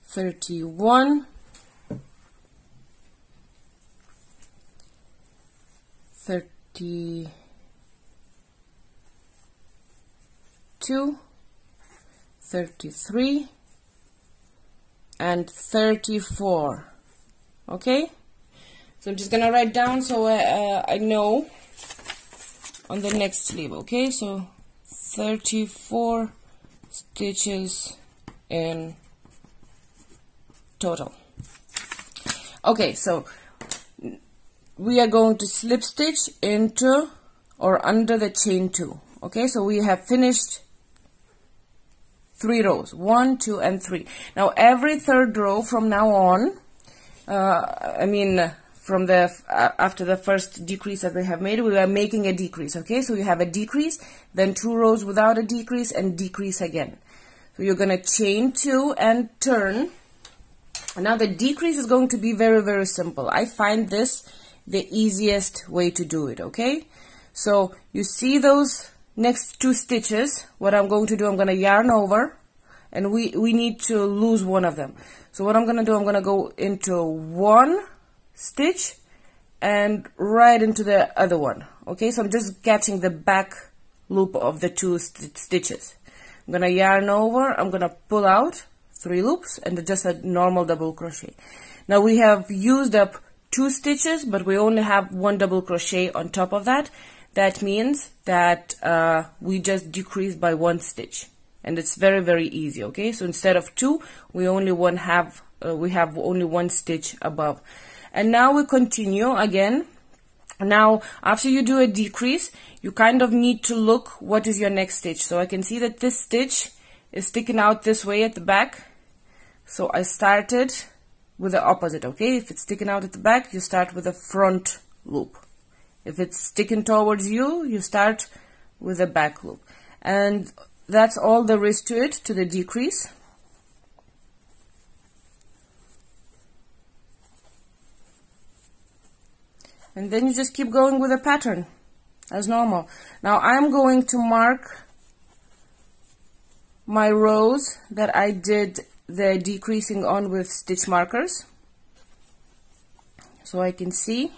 31, 32, 33, and 34. Okay, so I'm just gonna write down so I know on the next sleeve. Okay, so 34 stitches in total. Okay, so we are going to slip stitch into or under the chain 2. Okay, so we have finished 3 rows, 1, 2, and 3. Now every third row from now on, from the after the first decrease that we have made, we are making a decrease. Okay, so you have a decrease, then 2 rows without a decrease, and decrease again. So you're gonna chain 2 and turn. Now the decrease is going to be very, very simple. I find this the easiest way to do it. Okay, so you see those next 2 stitches. What I'm going to do, I'm going to yarn over, and we need to lose one of them. So what I'm going to do, I'm going to go into 1 stitch and right into the other one. Okay, so I'm just catching the back loop of the 2 stitches. I'm going to yarn over, I'm going to pull out 3 loops and just a normal double crochet. Now we have used up 2 stitches, but we only have 1 double crochet on top of that. That means that we just decrease by 1 stitch, and it's very, very easy. Okay, so instead of 2, we only have only 1 stitch above. And now we continue again. Now after you do a decrease, you kind of need to look what is your next stitch. So I can see that this stitch is sticking out this way at the back, so I started with the opposite. Okay, if it's sticking out at the back, you start with a front loop If it's sticking towards you, you start with a back loop. And that's all there is to it, to the decrease. And then you just keep going with the pattern as normal. Now I'm going to mark my rows that I did the decreasing on with stitch markers, so I can see.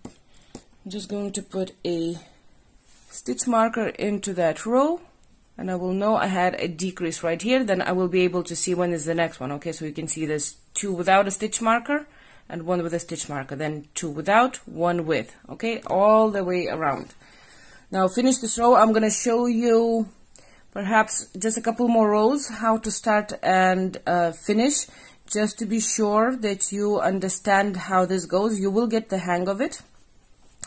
I'm just going to put a stitch marker into that row, and I will know I had a decrease right here. Then I will be able to see when is the next one. Okay, so you can see there's 2 without a stitch marker and 1 with a stitch marker, then 2 without, 1 with. Okay, all the way around. Now finish this row. I'm going to show you perhaps just a couple more rows how to start and finish, just to be sure that you understand how this goes. You will get the hang of it.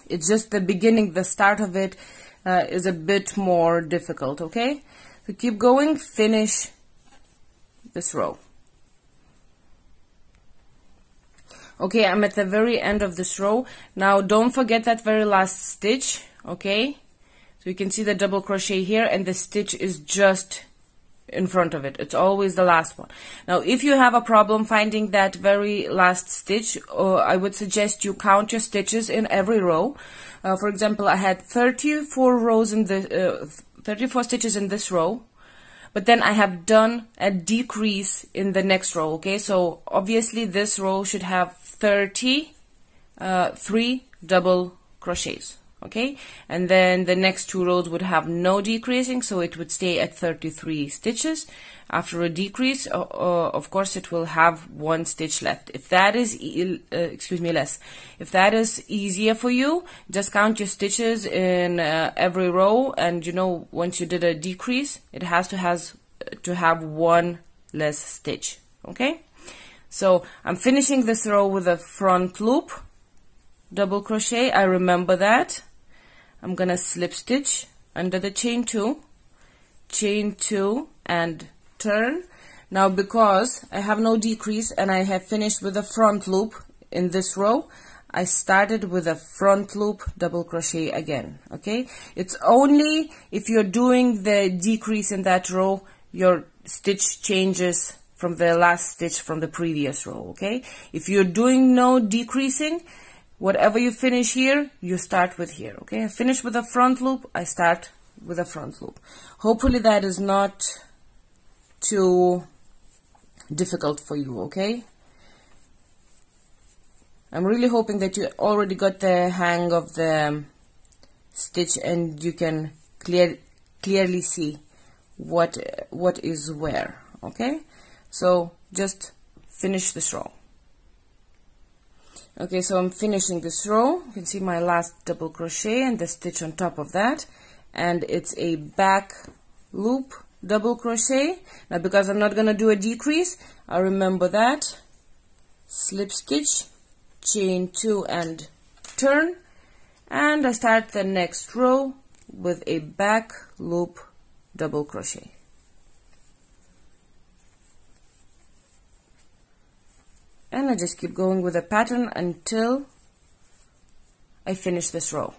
It's just the beginning, the start of it is a bit more difficult. Okay, so keep going, finish this row. Okay, I'm at the very end of this row. Now don't forget that very last stitch. Okay, so you can see the double crochet here, and the stitch is just in front of it. It's always the last one. Now if you have a problem finding that very last stitch, I would suggest you count your stitches in every row. For example, I had 34 rows in the 34 stitches in this row, but then I have done a decrease in the next row. Okay, so obviously this row should have 33 double crochets. Okay, and then the next 2 rows would have no decreasing, so it would stay at 33 stitches. After a decrease, of course, it will have 1 stitch left. If that is less. If that is easier for you, just count your stitches in every row, and you know, once you did a decrease, it has to have 1 less stitch. Okay, so I'm finishing this row with a front loop, double crochet. I remember that. I'm gonna slip stitch under the chain 2, and turn. Now because I have no decrease and I have finished with a front loop in this row, I started with a front loop double crochet again. Okay, it's only if you're doing the decrease in that row your stitch changes from the last stitch from the previous row. Okay, if you're doing no decreasing, whatever you finish here, you start with here. Okay, I finish with a front loop, I start with a front loop. Hopefully that is not too difficult for you. Okay, I'm really hoping that you already got the hang of the stitch and you can clearly see what is where. Okay, so just finish this row. Okay, so I'm finishing this row. You can see my last double crochet and the stitch on top of that, and it's a back loop double crochet. Now because I'm not gonna do a decrease, I remember that, slip stitch, chain 2 and turn, and I start the next row with a back loop double crochet. And I just keep going with the pattern until I finish this row.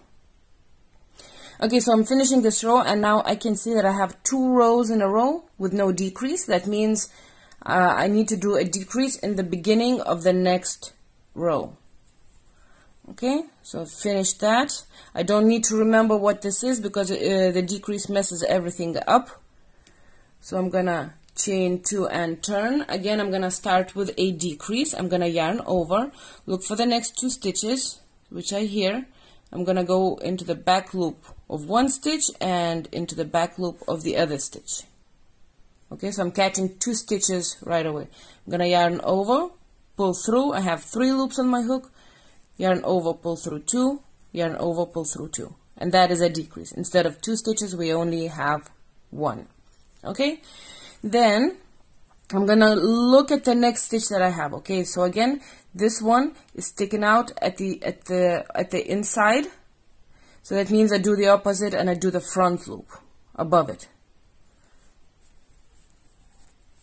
Okay, so I'm finishing this row, and now I can see that I have 2 rows in a row with no decrease. That means I need to do a decrease in the beginning of the next row. Okay, so finish that. I don't need to remember what this is because the decrease messes everything up. So I'm gonna chain 2 and turn. Again, I'm gonna start with a decrease. I'm gonna yarn over, look for the next 2 stitches, which are here. I'm gonna go into the back loop of 1 stitch and into the back loop of the other stitch. Okay, so I'm catching 2 stitches right away. I'm gonna yarn over, pull through. I have 3 loops on my hook. Yarn over, pull through 2, yarn over, pull through 2, and that is a decrease. Instead of 2 stitches, we only have 1. Okay, then I'm gonna look at the next stitch that I have. Okay, so again, this one is sticking out at the inside, so that means I do the opposite and I do the front loop above it,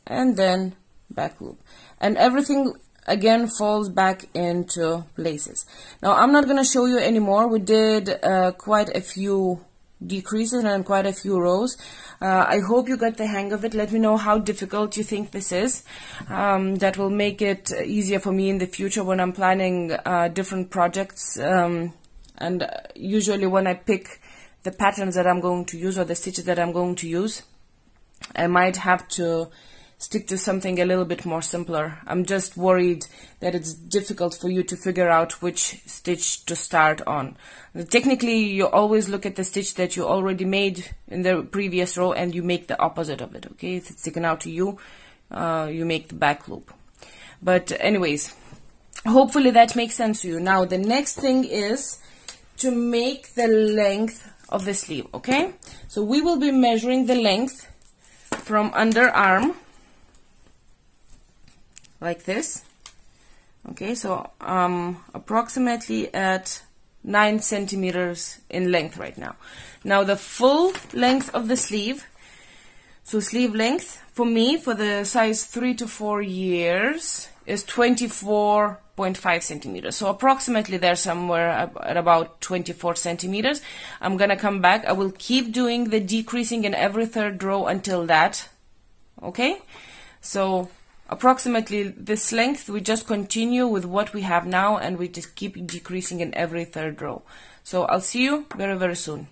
and then back loop, and everything again falls back into places. Now I'm not going to show you anymore. We did quite a few decreases and quite a few rows. I hope you got the hang of it. Let me know how difficult you think this is. That will make it easier for me in the future when I'm planning different projects, and usually when I pick the patterns that I'm going to use or the stitches that I'm going to use, I might have to stick to something a little bit more simpler. I'm just worried that it's difficult for you to figure out which stitch to start on. Technically, you always look at the stitch that you already made in the previous row and you make the opposite of it, okay? If it's sticking out to you, you make the back loop. But anyways, hopefully that makes sense to you. Now, the next thing is to make the length of the sleeve, okay? So we will be measuring the length from underarm, like this. Okay, so approximately at 9 centimeters in length right now. Now the full length of the sleeve, so sleeve length for me for the size 3 to 4 years is 24.5 centimeters. So approximately there somewhere at about 24 centimeters. I'm gonna come back. I will keep doing the decreasing in every third row until that. Okay, so approximately this length, we just continue with what we have now and we just keep decreasing in every third row. So I'll see you very, very soon.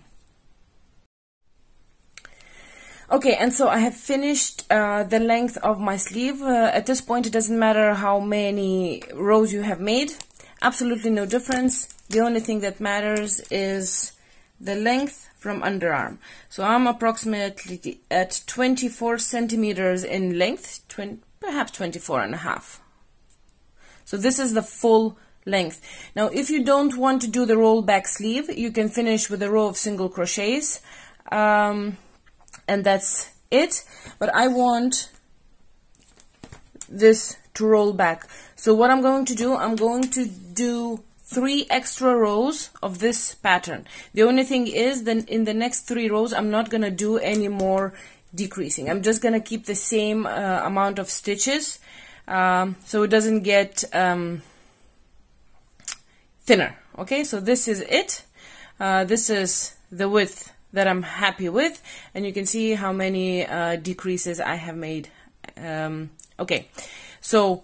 Okay, and so I have finished the length of my sleeve. At this point, it doesn't matter how many rows you have made. Absolutely no difference. The only thing that matters is the length from underarm. So I'm approximately at 24 centimeters in length, perhaps 24 and a half. So this is the full length. Now if you don't want to do the roll back sleeve, you can finish with a row of single crochets, and that's it. But I want this to roll back. So what I'm going to do, I'm going to do 3 extra rows of this pattern. The only thing is then in the next 3 rows I'm not going to do any more decreasing. I'm just going to keep the same amount of stitches, so it doesn't get thinner. Okay, so this is it. This is the width that I'm happy with, and you can see how many decreases I have made. Okay, so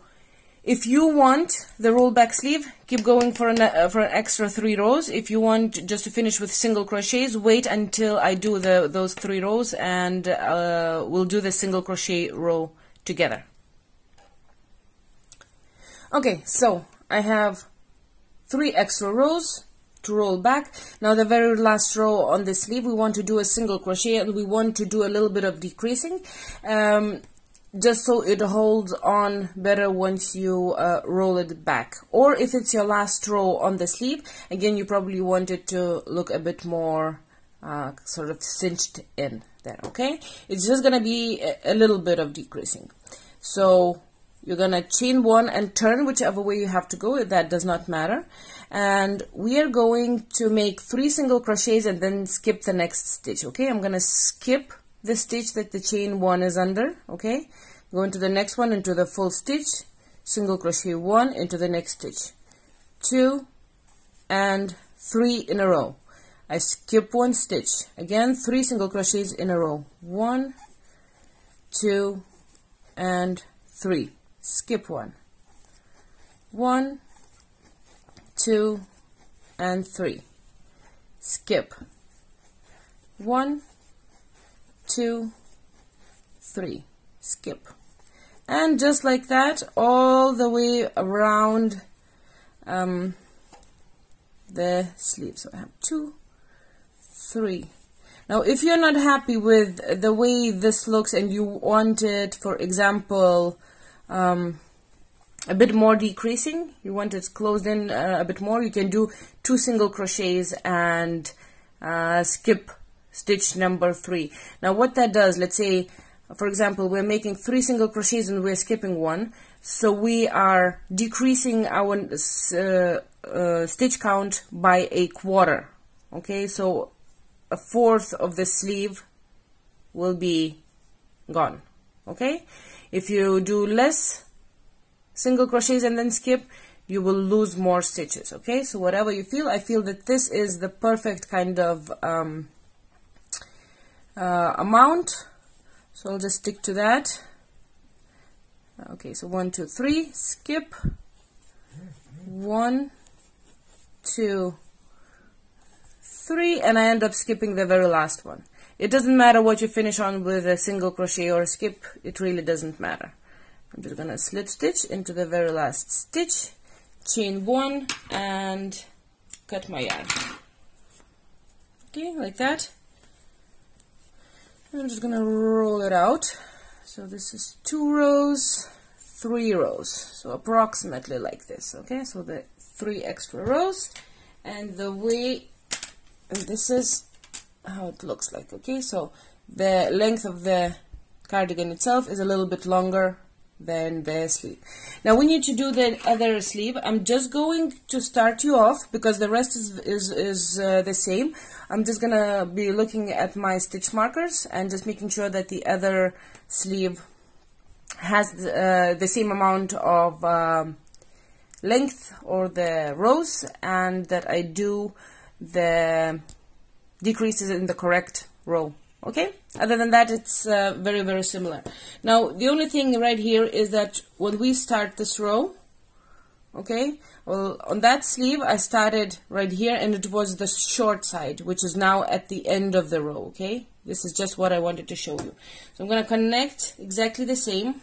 if you want the rollback sleeve, keep going for an extra 3 rows. If you want just to finish with single crochets, wait until I do those 3 rows, and we'll do the single crochet row together. Okay, so I have 3 extra rows to roll back. Now the very last row on the sleeve, we want to do a single crochet, and we want to do a little bit of decreasing. Just so it holds on better once you roll it back. Or if it's your last row on the sleeve, again you probably want it to look a bit more sort of cinched in there, okay? It's just gonna be a little bit of decreasing. So you're gonna chain 1 and turn whichever way you have to go, that does not matter. And we are going to make 3 single crochets and then skip the next stitch, okay? I'm gonna skip the stitch that the chain 1 is under, okay? Go into the next one, into the full stitch, single crochet 1, into the next stitch, 2 and 3 in a row. I skip 1 stitch, again 3 single crochets in a row, 1, 2 and 3, skip 1, 1, 2 and 3, skip 1, 2, 3, skip, and just like that all the way around the sleeve. So I have 2, 3. Now if you're not happy with the way this looks and you want it, for example, a bit more decreasing, you want it closed in a bit more, you can do 2 single crochets and skip stitch number 3. Now what that does, let's say for example we're making 3 single crochets and we're skipping 1, so we are decreasing our stitch count by a quarter, okay? So a fourth of the sleeve will be gone, okay? If you do less single crochets and then skip, you will lose more stitches. Okay, so whatever you feel, I feel that this is the perfect kind of amount, so I'll just stick to that. Okay, so 1, 2, 3, skip, 1, 2, 3, and I end up skipping the very last one. It doesn't matter what you finish on with a single crochet or a skip, it really doesn't matter. I'm just gonna slip stitch into the very last stitch, chain 1, and cut my yarn. Okay, like that. I'm just gonna roll it out. So this is 2 rows, 3 rows, so approximately like this. Okay, so the 3 extra rows, and the way, and this is how it looks like. Okay, so the length of the cardigan itself is a little bit longer than the sleeve. Now we need to do the other sleeve. I'm just going to start you off because the rest is the same. I'm just gonna be looking at my stitch markers and just making sure that the other sleeve has the same amount of length or the rows, and that I do the decreases in the correct row. Okay, other than that, it's very, very similar. Now the only thing right here is that when we start this row, okay, well, on that sleeve I started right here and it was the short side, which is now at the end of the row. Okay, this is just what I wanted to show you. So I'm going to connect exactly the same.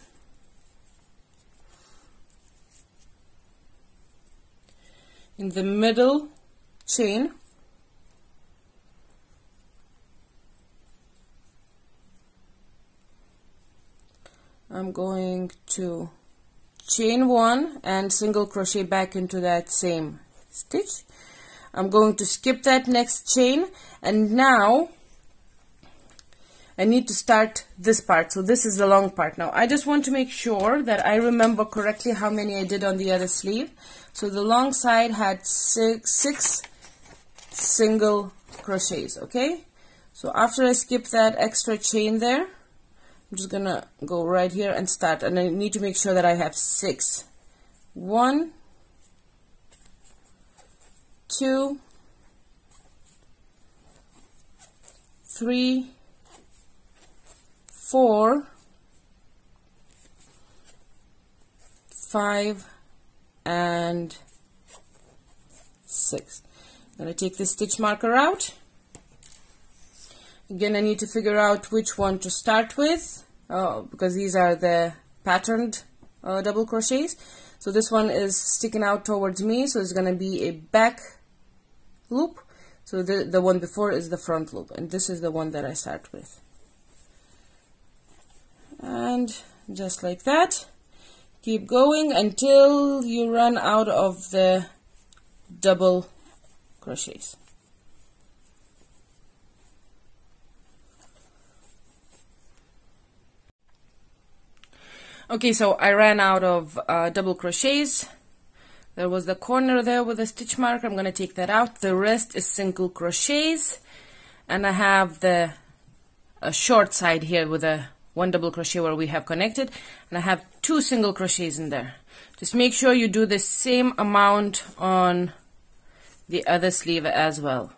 In the middle chain, I'm going to chain 1 and single crochet back into that same stitch. I'm going to skip that next chain, and now I need to start this part. So this is the long part. Now I just want to make sure that I remember correctly how many I did on the other sleeve. So the long side had 6 single crochets. Okay, so after I skip that extra chain there, I'm just gonna go right here and start, and I need to make sure that I have 6. 1, 2, 3, 4, 5, and 6. I'm gonna take the stitch marker out. Again, I need to figure out which one to start with, because these are the patterned double crochets. So this one is sticking out towards me, so it's going to be a back loop. So the one before is the front loop, and this is the one that I start with. And just like that, keep going until you run out of the double crochets. Okay, so I ran out of double crochets. There was the corner there with a stitch marker. I'm going to take that out. The rest is single crochets, and I have the short side here with a 1 double crochet where we have connected, and I have 2 single crochets in there. Just make sure you do the same amount on the other sleeve as well.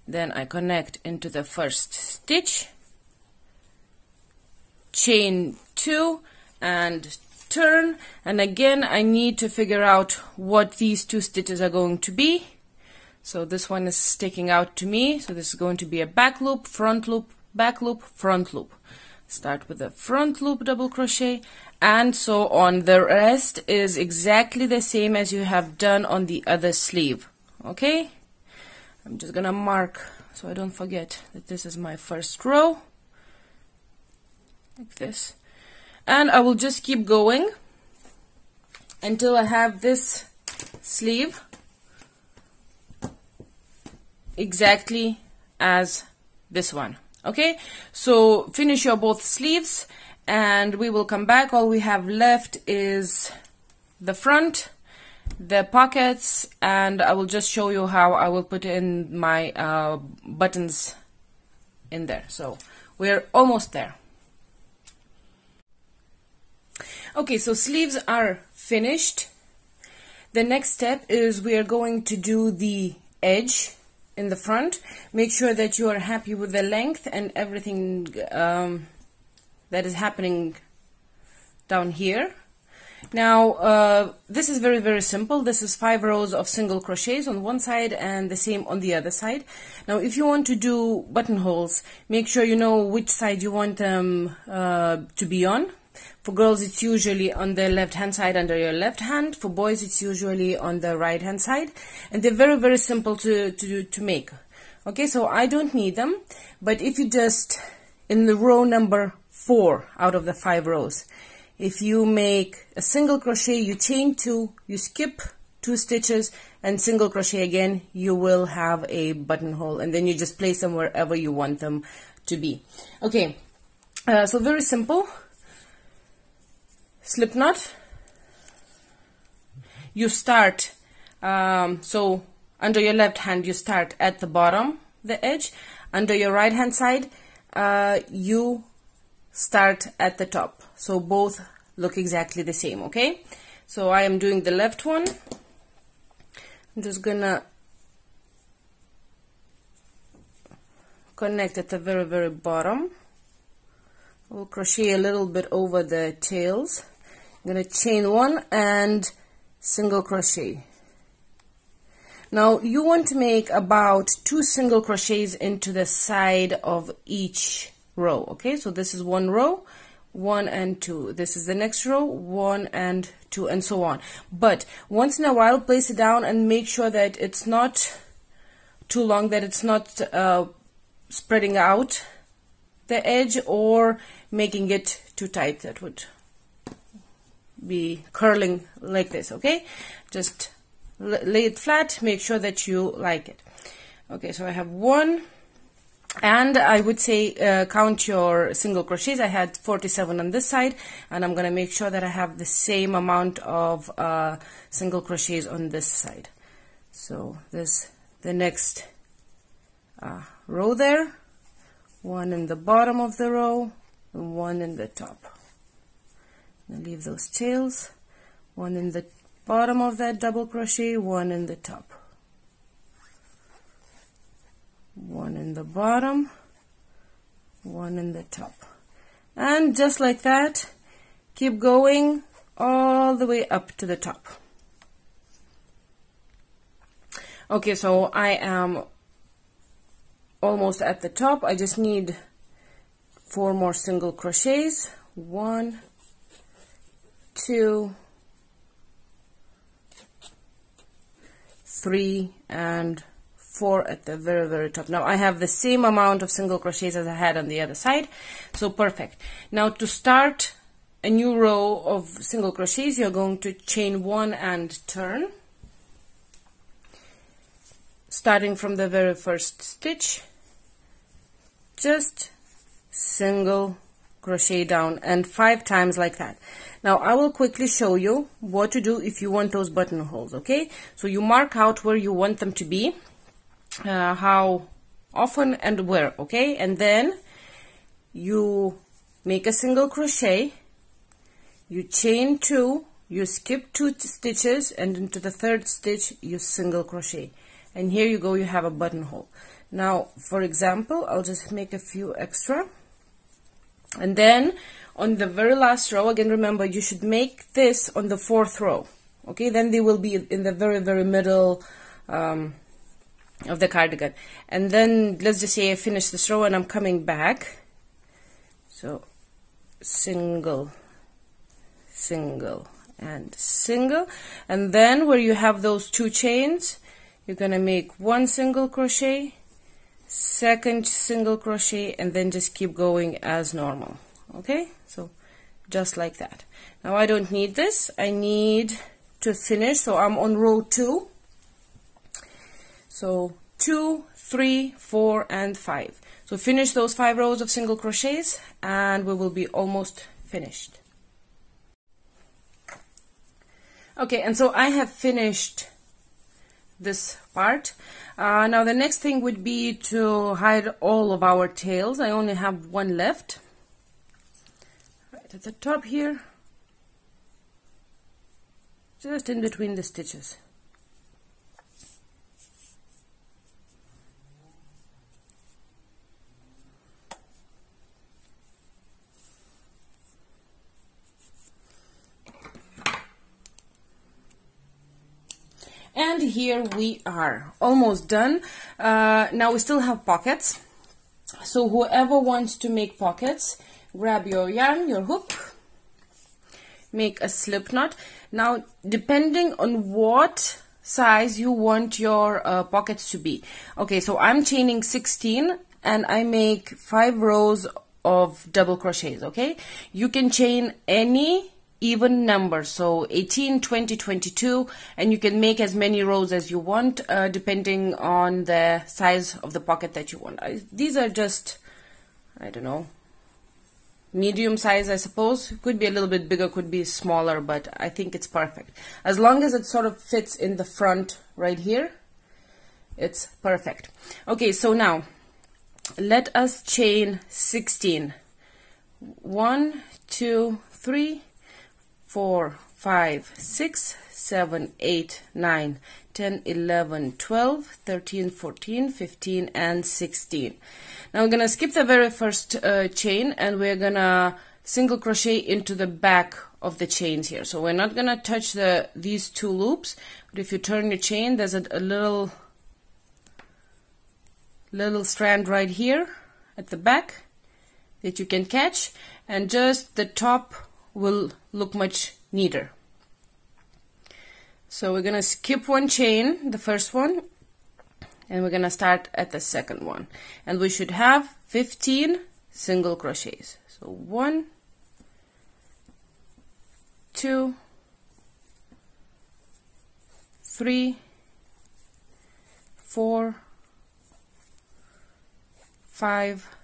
Then I connect into the first stitch, chain 2, and turn, and again I need to figure out what these 2 stitches are going to be. So this one is sticking out to me, so this is going to be a back loop, front loop, back loop, front loop. Start with a front loop double crochet, and so on. The rest is exactly the same as you have done on the other sleeve. Okay, I'm just gonna mark so I don't forget that this is my first row, like this. And I will just keep going until I have this sleeve exactly as this one. Okay, so finish your both sleeves and we will come back. All we have left is the front, the pockets, and I will just show you how I will put in my buttons in there. So we're almost there. Okay, so sleeves are finished. The next step is we are going to do the edge in the front. Make sure that you are happy with the length and everything that is happening down here. Now this is very, very simple. This is 5 rows of single crochets on one side and the same on the other side. Now if you want to do buttonholes, make sure you know which side you want them to be on. For girls it's usually on the left hand side under your left hand. For boys it's usually on the right hand side, and they're very, very simple to make. Okay, so I don't need them, but if you just in the row number 4 out of the 5 rows, if you make a single crochet, you chain 2, you skip 2 stitches and single crochet again, you will have a buttonhole, and then you just place them wherever you want them to be. Okay, so very simple. Slip knot. You start, so under your left hand you start at the bottom, the edge. Under your right hand side you start at the top, so both look exactly the same. Okay, so I am doing the left one. I'm just gonna connect at the very, very bottom. We'll crochet a little bit over the tails. I'm gonna chain 1 and single crochet. Now you want to make about 2 single crochets into the side of each row. Okay, so this is 1 row, 1 and 2. This is the next row, 1 and 2, and so on. But once in a while place it down and make sure that it's not too long, that it's not spreading out the edge or making it too tight. That would be curling like this. Okay, just lay it flat, make sure that you like it. Okay, so I have 1, and I would say count your single crochets. I had 47 on this side, and I'm gonna make sure that I have the same amount of single crochets on this side. So this the next row there, 1 in the bottom of the row, and 1 in the top. I'll leave those tails, 1 in the bottom of that double crochet, 1 in the top, 1 in the bottom, 1 in the top, and just like that keep going all the way up to the top. Okay, so I am almost at the top. I just need 4 more single crochets. 1, 2, 3, and 4 at the very, very top. Now I have the same amount of single crochets as I had on the other side, so perfect. Now to start a new row of single crochets, you're going to chain 1 and turn, starting from the very first stitch. Just single crochet down, and 5 times like that. Now I will quickly show you what to do if you want those buttonholes. Okay, so you mark out where you want them to be, how often and where. Okay, and then you make a single crochet, you chain 2, you skip 2 stitches, and into the 3rd stitch you single crochet, and here you go, you have a buttonhole. Now for example, I'll just make a few extra, and then on the very last row, again remember you should make this on the 4th row. Okay, then they will be in the very, very middle of the cardigan. And then let's just say I finish this row and I'm coming back, so single, single, and single, and then where you have those 2 chains, you're gonna make 1 single crochet, 2nd single crochet, and then just keep going as normal. Okay, so just like that. Now I don't need this, I need to finish, so I'm on row 2. So 2, 3, 4, and 5. So finish those 5 rows of single crochets and we will be almost finished. Okay, and so I have finished this part. Now the next thing would be to hide all of our tails. I only have 1 left. Right at the top here. just in between the stitches. And here we are, almost done. Now we still have pockets. So whoever wants to make pockets, grab your yarn, your hook, make a slip knot. Now, depending on what size you want your pockets to be. Okay, so I'm chaining 16 and I make 5 rows of double crochets, okay? You can chain any even number, so 18, 20, 22, and you can make as many rows as you want depending on the size of the pocket that you want. These are just, I don't know, medium size, I suppose. Could be a little bit bigger, could be smaller, but I think it's perfect. As long as it sort of fits in the front right here, it's perfect. Okay, so now let us chain 16. 1, 2, 3, 4, 5, 6, 7, 8, 9, 10, 11, 12, 13, 14, 15, and 16. Now we're going to skip the very first chain and we're going to single crochet into the back of the chains here. So we're not going to touch these 2 loops, but if you turn your chain, there's a little strand right here at the back that you can catch, and just the top will look much neater. So we're gonna skip one chain, the first one, and we're gonna start at the second one, and we should have 15 single crochets. So 1, 2, 3, 4, 5,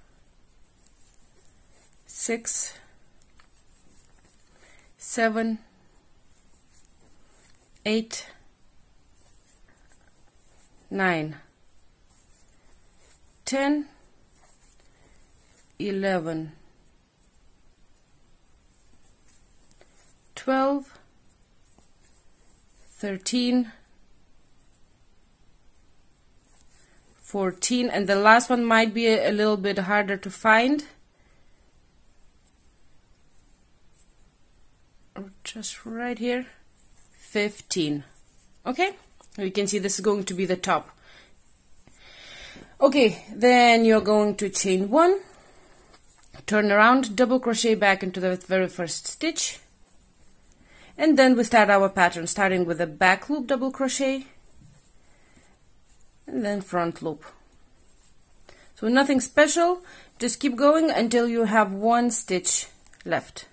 6, 7, 8, 9, 10, 11, 12, 13, 14, and the last one might be a little bit harder to find. Just right here, 15. Okay, you can see this is going to be the top. Okay, then you're going to chain 1, turn around, double crochet back into the very first stitch, and then we start our pattern, starting with a back loop double crochet and then front loop. So nothing special, just keep going until you have 1 stitch left.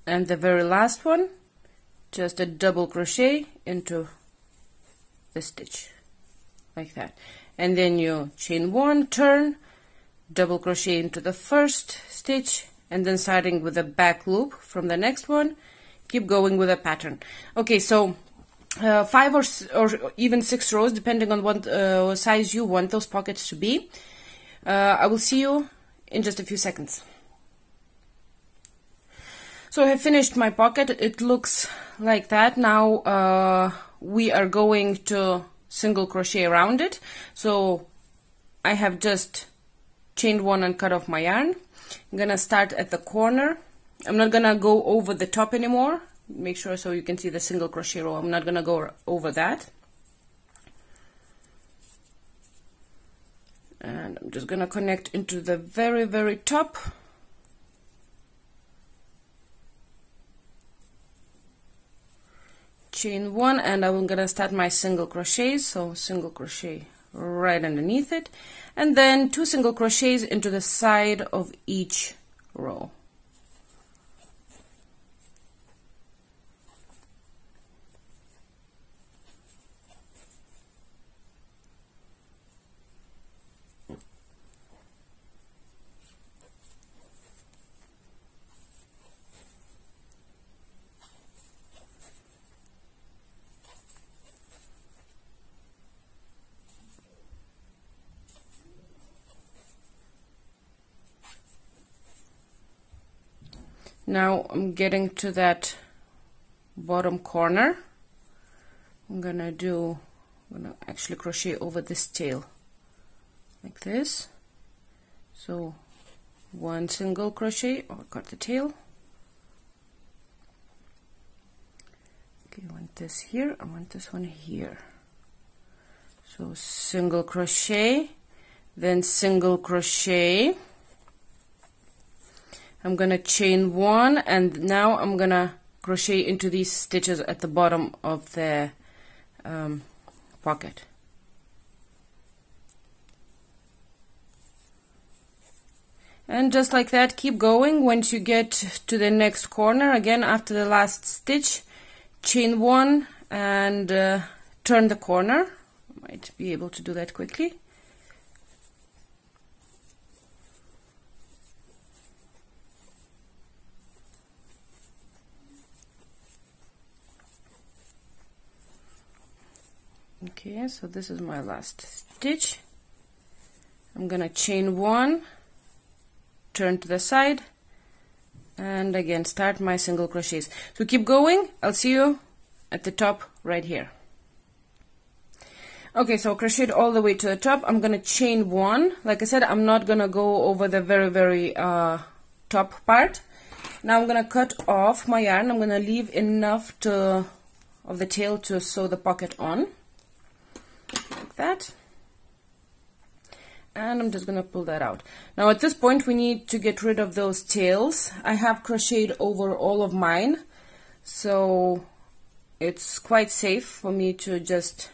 And the very last one, just a double crochet into the stitch like that, and then you chain 1, turn, double crochet into the first stitch, and then starting with a back loop from the next one, keep going with a pattern. Okay, so 5 or even 6 rows depending on what size you want those pockets to be. I will see you in just a few seconds. So I have finished my pocket. It looks like that. Now we are going to single crochet around it. So I have just chained 1 and cut off my yarn. I'm gonna start at the corner. I'm not gonna go over the top anymore. Make sure so you can see the single crochet row. I'm not gonna go over that. And I'm just gonna connect into the very, very top. Chain 1, and I'm gonna start my single crochets, so single crochet right underneath it, and then 2 single crochets into the side of each row. Now I'm getting to that bottom corner. I'm gonna actually crochet over this tail like this. So one single crochet, I got the tail. Okay, I want this here, I want this one here. So single crochet, then single crochet. I'm gonna chain one, and now I'm gonna crochet into these stitches at the bottom of the pocket. And just like that, keep going. Once you get to the next corner, again after the last stitch, chain one and turn the corner. Might be able to do that quickly. Okay, so this is my last stitch. I'm gonna chain one, turn to the side, and again start my single crochets. So keep going. I'll see you at the top right here. Okay, so crocheted all the way to the top. I'm gonna chain one. Like I said, I'm not gonna go over the very top part. Now I'm gonna cut off my yarn. I'm gonna leave enough of the tail to sew the pocket on, like that. And I'm just gonna pull that out. Now at this point we need to get rid of those tails. I have crocheted over all of mine, so it's quite safe for me to just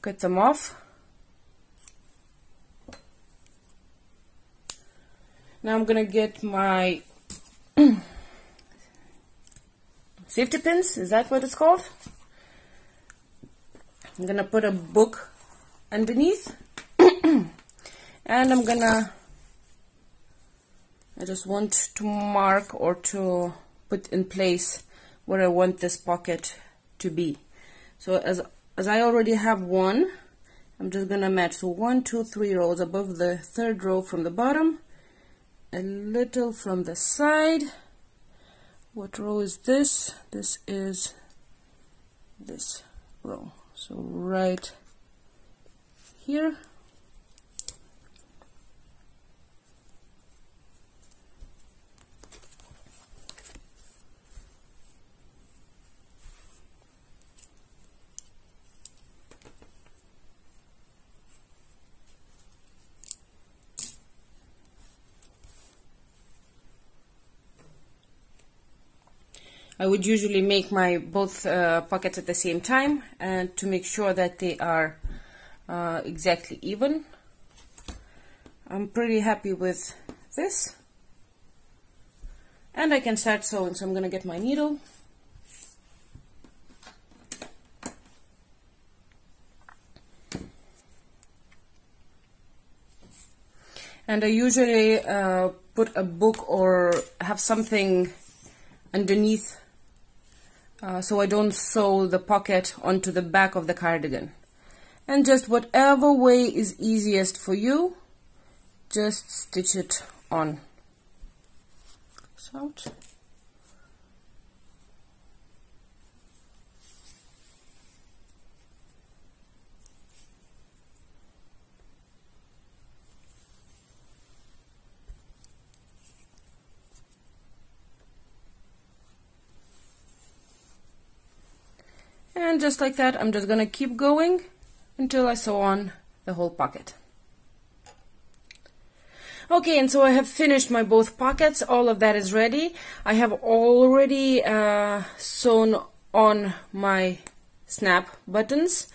cut them off. Now I'm gonna get my safety pins, is that what it's called? I'm gonna put a book underneath. And I just want to mark or to put in place where I want this pocket to be. So as I already have one, I'm just gonna match. So 1, 2, 3 rows above the third row from the bottom, a little from the side. What row is this? This is this row. So right here. I would usually make my both pockets at the same time, and to make sure that they are exactly even. I'm pretty happy with this, and I can start sewing. So I'm going to get my needle. And I usually put a book or have something underneath so I don't sew the pocket onto the back of the cardigan. And just whatever way is easiest for you, just stitch it on. Out. And just like that, I'm just gonna keep going until I sew on the whole pocket. Okay, and so I have finished my both pockets. All of that is ready. I have already sewn on my snap buttons.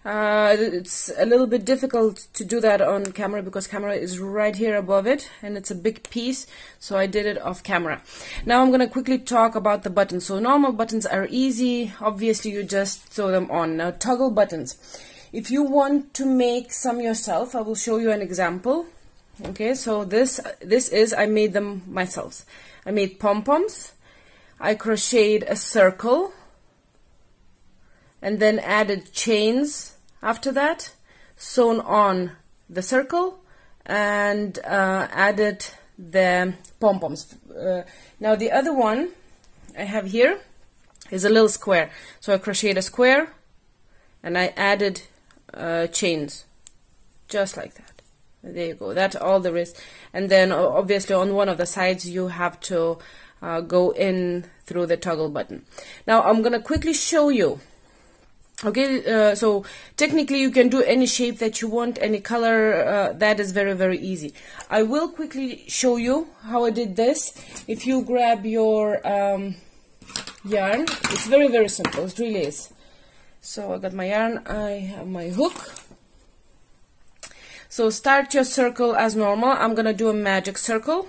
It's a little bit difficult to do that on camera because camera is right here above it and it's a big piece, so I did it off camera. Now I'm going to quickly talk about the buttons. So normal buttons are easy. Obviously you just sew them on. Now toggle buttons. If you want to make some yourself, I will show you an example. Okay, so this is, I made them myself. I made pom-poms, I crocheted a circle, and then added chains after that, sewn on the circle, and added the pom-poms. Now the other one I have here is a little square, so I crocheted a square and I added chains just like that. There you go, that's all there is. And then obviously on one of the sides you have to go in through the toggle button. Now I'm gonna quickly show you. Okay, so technically you can do any shape that you want, any color, that is very, very easy. I will quickly show you how I did this. If you grab your yarn, it's very, very simple, it really is. So I got my yarn, I have my hook. So start your circle as normal. I'm gonna do a magic circle.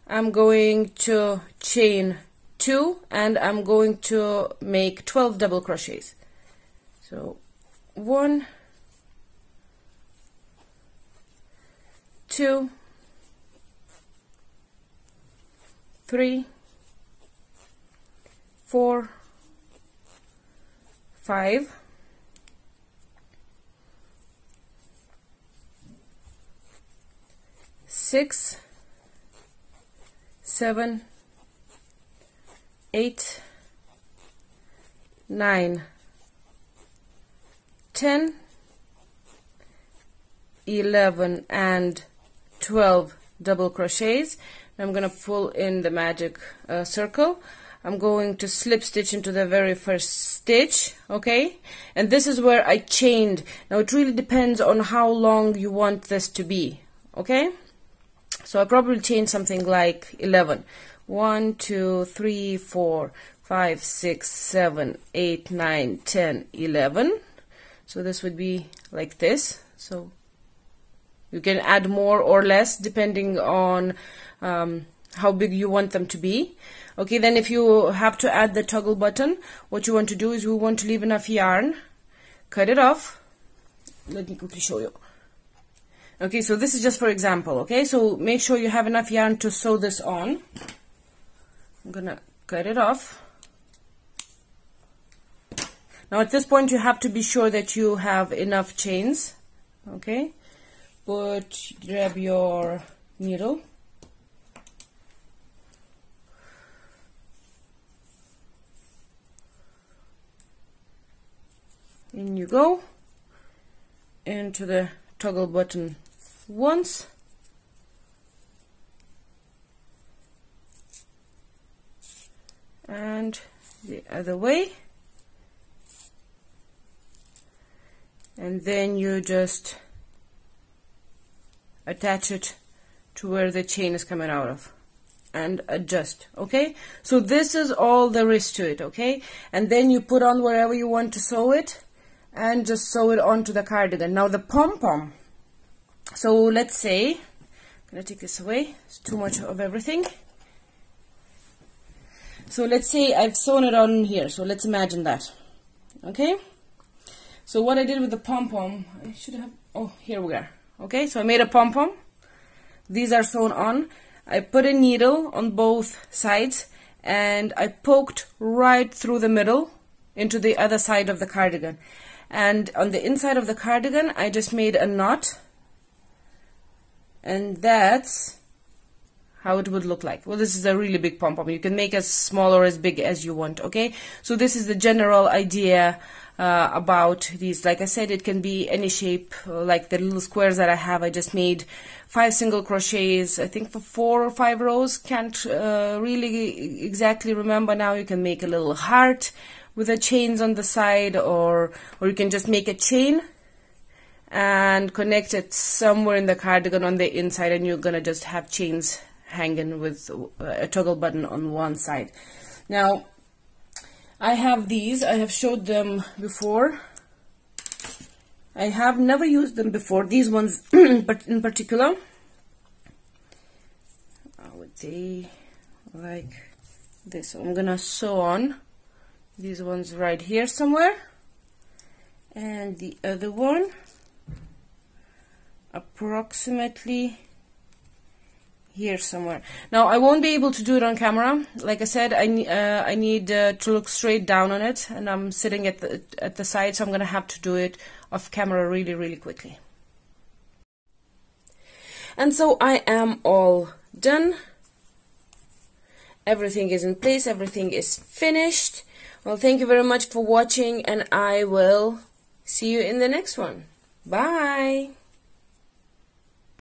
I'm going to chain 2 and I'm going to make 12 double crochets. So 1, 2, 3, 4, 5, 6, 7, 8, 9, 10, 11 and 12 double crochets. I'm going to pull in the magic circle. I'm going to slip stitch into the very first stitch, okay? And this is where I chained. Now it really depends on how long you want this to be, okay? So I probably chain something like 11. 1, 2, 3, 4, 5, 6, 7, 8, 9, 10, 11. So this would be like this. So you can add more or less depending on how big you want them to be. Okay, then if you have to add the toggle button, what you want to do is we want to leave enough yarn, cut it off. Let me quickly show you. Okay, so this is just for example, okay? So make sure you have enough yarn to sew this on. I'm gonna cut it off. Now at this point you have to be sure that you have enough chains, okay? Grab your needle. In you go, into the toggle button once, and the other way, and then you just attach it to where the chain is coming out of and adjust. Okay, so this is all there is to it. Okay, and then you put on wherever you want to sew it and just sew it onto the cardigan. Now the pom-pom, so let's say, I'm gonna take this away, it's too much of everything. So let's say I've sewn it on here, so let's imagine that. Okay, so what I did with the pom-pom, I should have, oh, here we are. Okay, so I made a pom-pom, these are sewn on. I put a needle on both sides and I poked right through the middle into the other side of the cardigan. And on the inside of the cardigan, I just made a knot, and that's how it would look like. Well, this is a really big pom-pom. You can make as small or as big as you want, okay? So this is the general idea about these. Like I said, it can be any shape, like the little squares that I have. I just made 5 single crochets, I think for 4 or 5 rows. Can't really exactly remember now. You can make a little heart with the chains on the side, or you can just make a chain and connect it somewhere in the cardigan on the inside, and you're gonna just have chains hanging with a toggle button on one side. Now I have these, I have showed them before. I have never used them before, these ones but in particular. How would they like this? So I'm gonna sew on these ones right here somewhere, and the other one approximately here somewhere. Now I won't be able to do it on camera. Like I said, I need to look straight down on it, and I'm sitting at the side, so I'm gonna have to do it off camera really quickly. And so I am all done. Everything is in place, everything is finished. Well, thank you very much for watching, and I will see you in the next one. Bye!